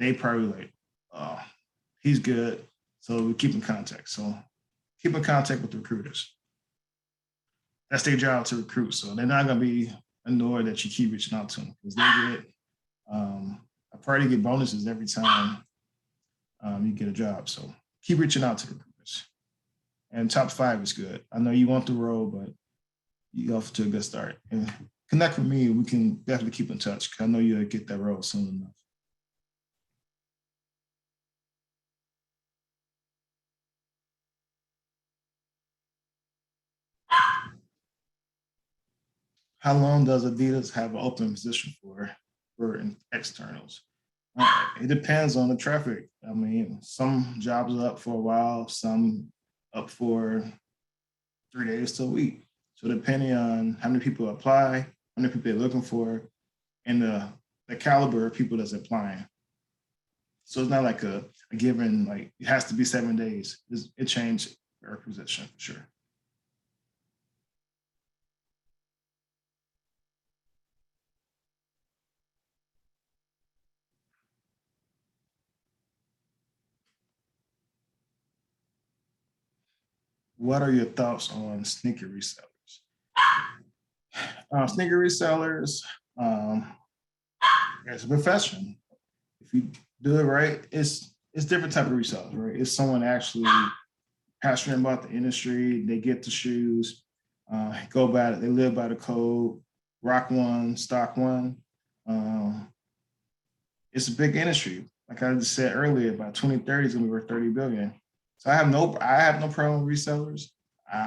they probably like, oh, he's good. So we keep in contact. So keep in contact with the recruiters. That's their job to recruit. So they're not going to be annoyed that you keep reaching out to them because they get, I probably get bonuses every time you get a job. So keep reaching out to recruiters. And top 5 is good. I know you want the role, but you off to a good start. And connect with me. We can definitely keep in touch because I know you'll get that role soon enough. How long does Adidas have an open position for externals? It depends on the traffic. I mean, some jobs are up for a while, some up for 3 days to a week. So depending on how many people apply, how many people they're looking for, and the caliber of people that's applying. So it's not like a given, like it has to be 7 days. It changed per position for sure. What are your thoughts on sneaker resellers? Sneaker resellers, um, it's a profession. If you do it right, it's different type of resellers, right? It's someone actually passionate about the industry. They get the shoes, go by it. They live by the code. Rock one, stock one. Um, it's a big industry. Like I just said earlier, by 2030 is gonna be worth 30 billion. So I have no problem with resellers.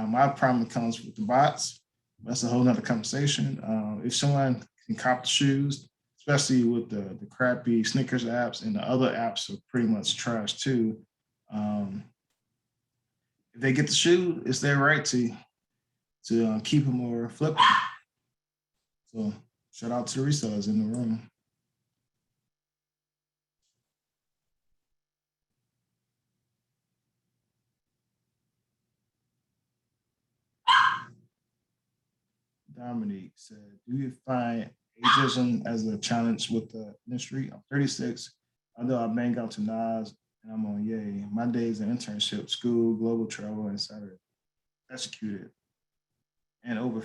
My problem comes with the bots. That's a whole nother conversation. If someone can cop the shoes, especially with the crappy sneakers apps and the other apps are pretty much trash too. Um, if they get the shoe, it's their right to keep them or flip them. So shout out to the resellers in the room. Dominique said, "Do you find ageism as a challenge with the industry?" I'm 36. Although I bang out to Nas and I'm on Yay, my days in internship, school, global travel, etc. executed and over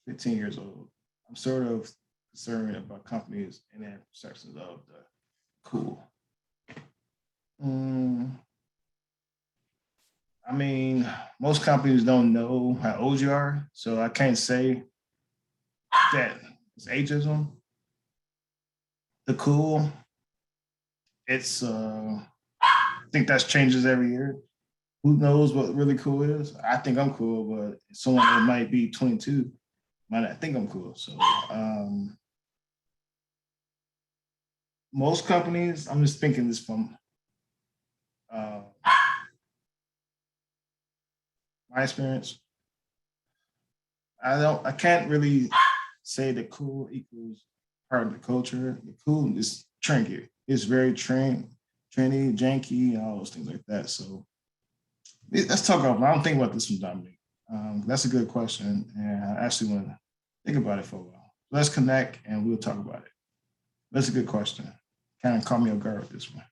15 years old. I'm sort of concerned about companies and their perceptions of the cool. Mm, I mean, most companies don't know how old you are, so I can't say that it's ageism. The cool, it's I think that changes every year. Who knows what really cool is? I think I'm cool, but someone that might be 22 might not think I'm cool. So most companies, I'm just thinking this from uh, my experience. I can't really say that cool equals part of the culture. The cool is trendy. It's very trendy, janky, and all those things like that. So let's talk about. I don't think about this from Dominic. That's a good question, and I actually want to think about it for a while. Let's connect, and we'll talk about it. That's a good question. Kind of caught me off guard with this one.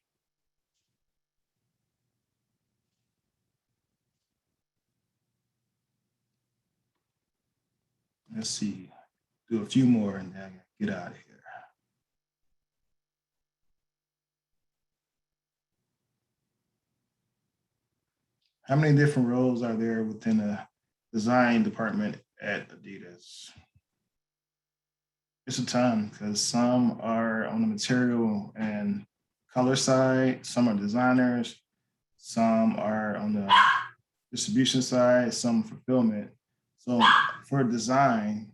Let's see. Do a few more, and then get out of here. How many different roles are there within a design department at Adidas? It's a ton because some are on the material and color side, some are designers, some are on the distribution side, some fulfillment. So for design,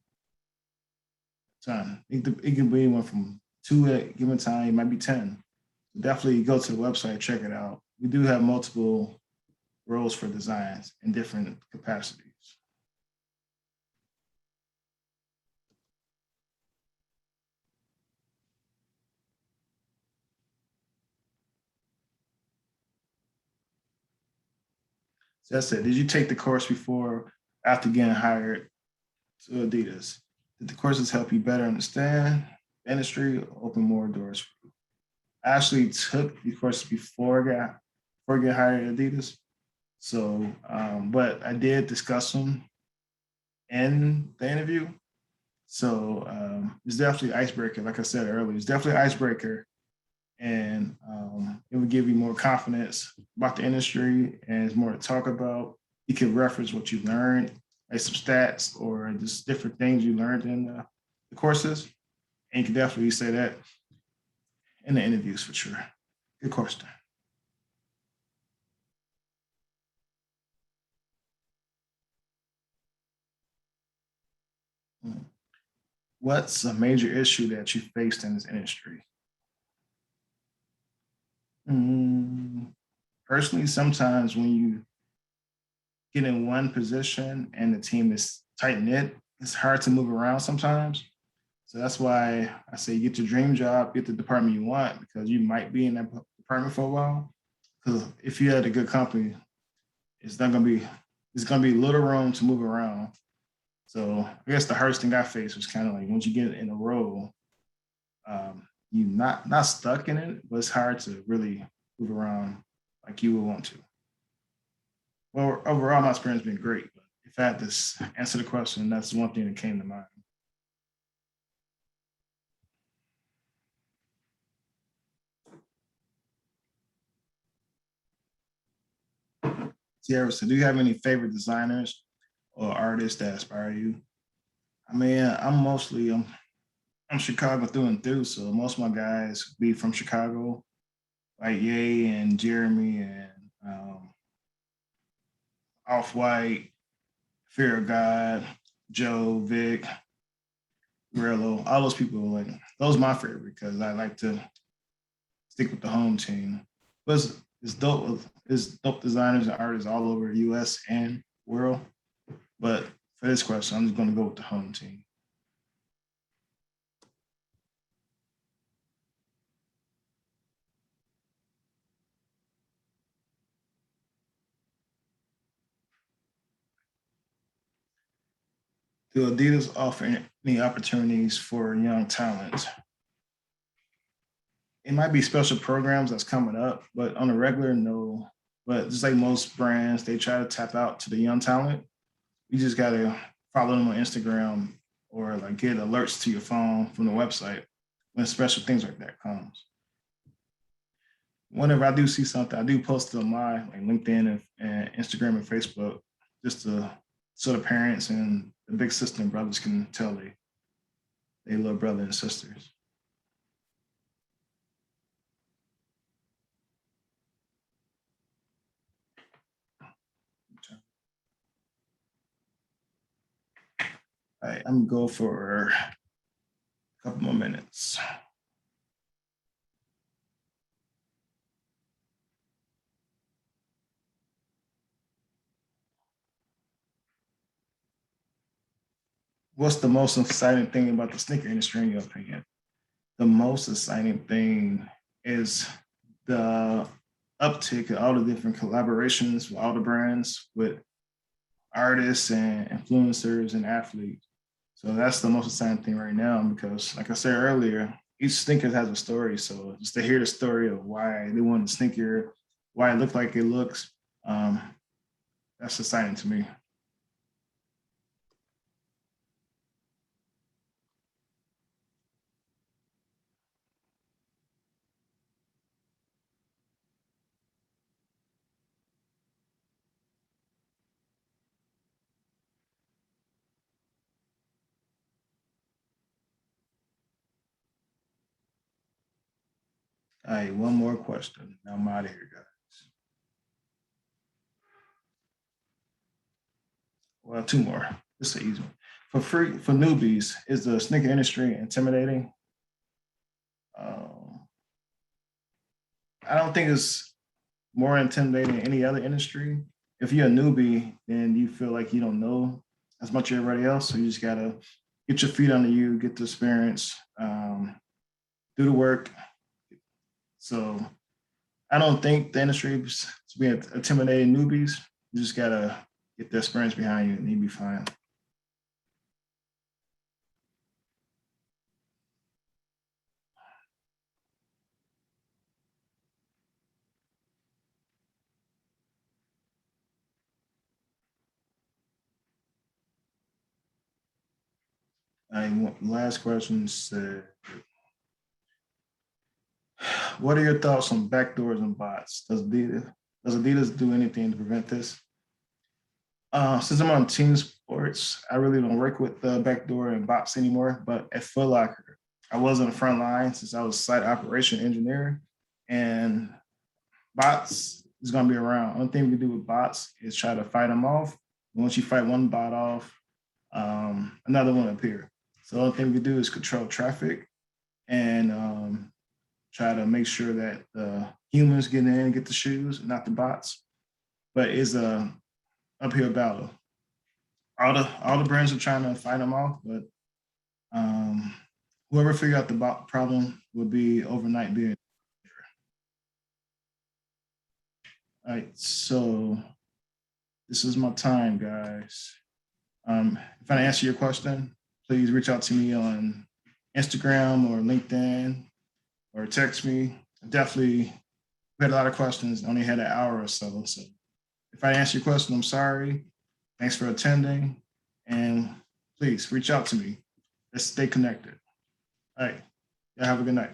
ton. It can be anywhere from two at a given time, it might be 10. So definitely go to the website, check it out. We do have multiple roles for designs in different capacities. So that's it. Did you take the course before, after getting hired to Adidas? Did the courses help you better understand the industry, or open more doors for you? I actually took the courses before I got hired at Adidas. So, but I did discuss them in the interview. So it's definitely icebreaker. Like I said earlier, it's definitely icebreaker, and it would give you more confidence about the industry, and it's more to talk about. You can reference what you learned, like some stats or just different things you learned in the courses, and you can definitely say that in the interviews for sure. Good question. What's a major issue that you faced in this industry? Mm, Personally, sometimes when you get in one position and the team is tight knit, it's hard to move around sometimes. So that's why I say get your dream job, get the department you want, because you might be in that department for a while. Because if you had a good company, it's not gonna be it's gonna be little room to move around. So I guess the hardest thing I faced was kind of like once you get in a role, you not stuck in it, but it's hard to really move around like you would want to. Well, overall, my experience has been great. But if I had to answer the question, that's one thing that came to mind. Sierra, so do you have any favorite designers or artists that inspire you? I mean, I'm Chicago through and through, so most of my guys be from Chicago, like Ye and Jeremy and Off White, Fear of God, Joe, Vic, Rello, all those people. Like those are my favorite because I like to stick with the home team. But it's dope. It's dope designers and artists all over the U.S. and world. But for this question, I'm just going to go with the home team. Do Adidas offer any opportunities for young talent? It might be special programs that's coming up, but on a regular, no. But just like most brands, they try to tap out to the young talent. You just gotta follow them on Instagram or like get alerts to your phone from the website when special things like that comes. Whenever I do see something, I do post it on my like LinkedIn and Instagram and Facebook just to so the parents and the big sister and brothers can tell they little brother and sisters. All right, I'm gonna go for a couple more minutes. What's the most exciting thing about the sneaker industry in your opinion? The most exciting thing is the uptick of all the different collaborations with all the brands with artists and influencers and athletes. So that's the most exciting thing right now because, like I said earlier, each sneaker has a story. So just to hear the story of why they want the sneaker, why it looks like it looks, um, that's exciting to me. All right, one more question. Now I'm out of here, guys. Well, two more. This is an easy one. For newbies, is the sneaker industry intimidating? Um, I don't think it's more intimidating than any other industry. If you're a newbie, then you feel like you don't know as much as everybody else. So you just gotta get your feet under you, get the experience, do the work. So I don't think the industry is being intimidating newbies. You just gotta get the experience behind you and you'll be fine. And last question said, what are your thoughts on backdoors and bots? Does Adidas do anything to prevent this? Since I'm on team sports, I really don't work with the backdoor and bots anymore. But at Footlocker, I was on the front line since I was site operation engineer, and bots is going to be around. Only thing we do with bots is try to fight them off. Once you fight one bot off, another one appear. So the only thing we do is control traffic and try to make sure that the humans get in and get the shoes, not the bots. But it's a uphill battle. All the brands are trying to fight them off, but um, whoever figure out the problem will be overnight being. All right, so this is my time, guys. If I answer your question, please reach out to me on Instagram or LinkedIn or text me. I definitely had a lot of questions. Only had an hour or so. So if I answer your question, I'm sorry. Thanks for attending. And please reach out to me. Let's stay connected. All right. Yeah, have a good night.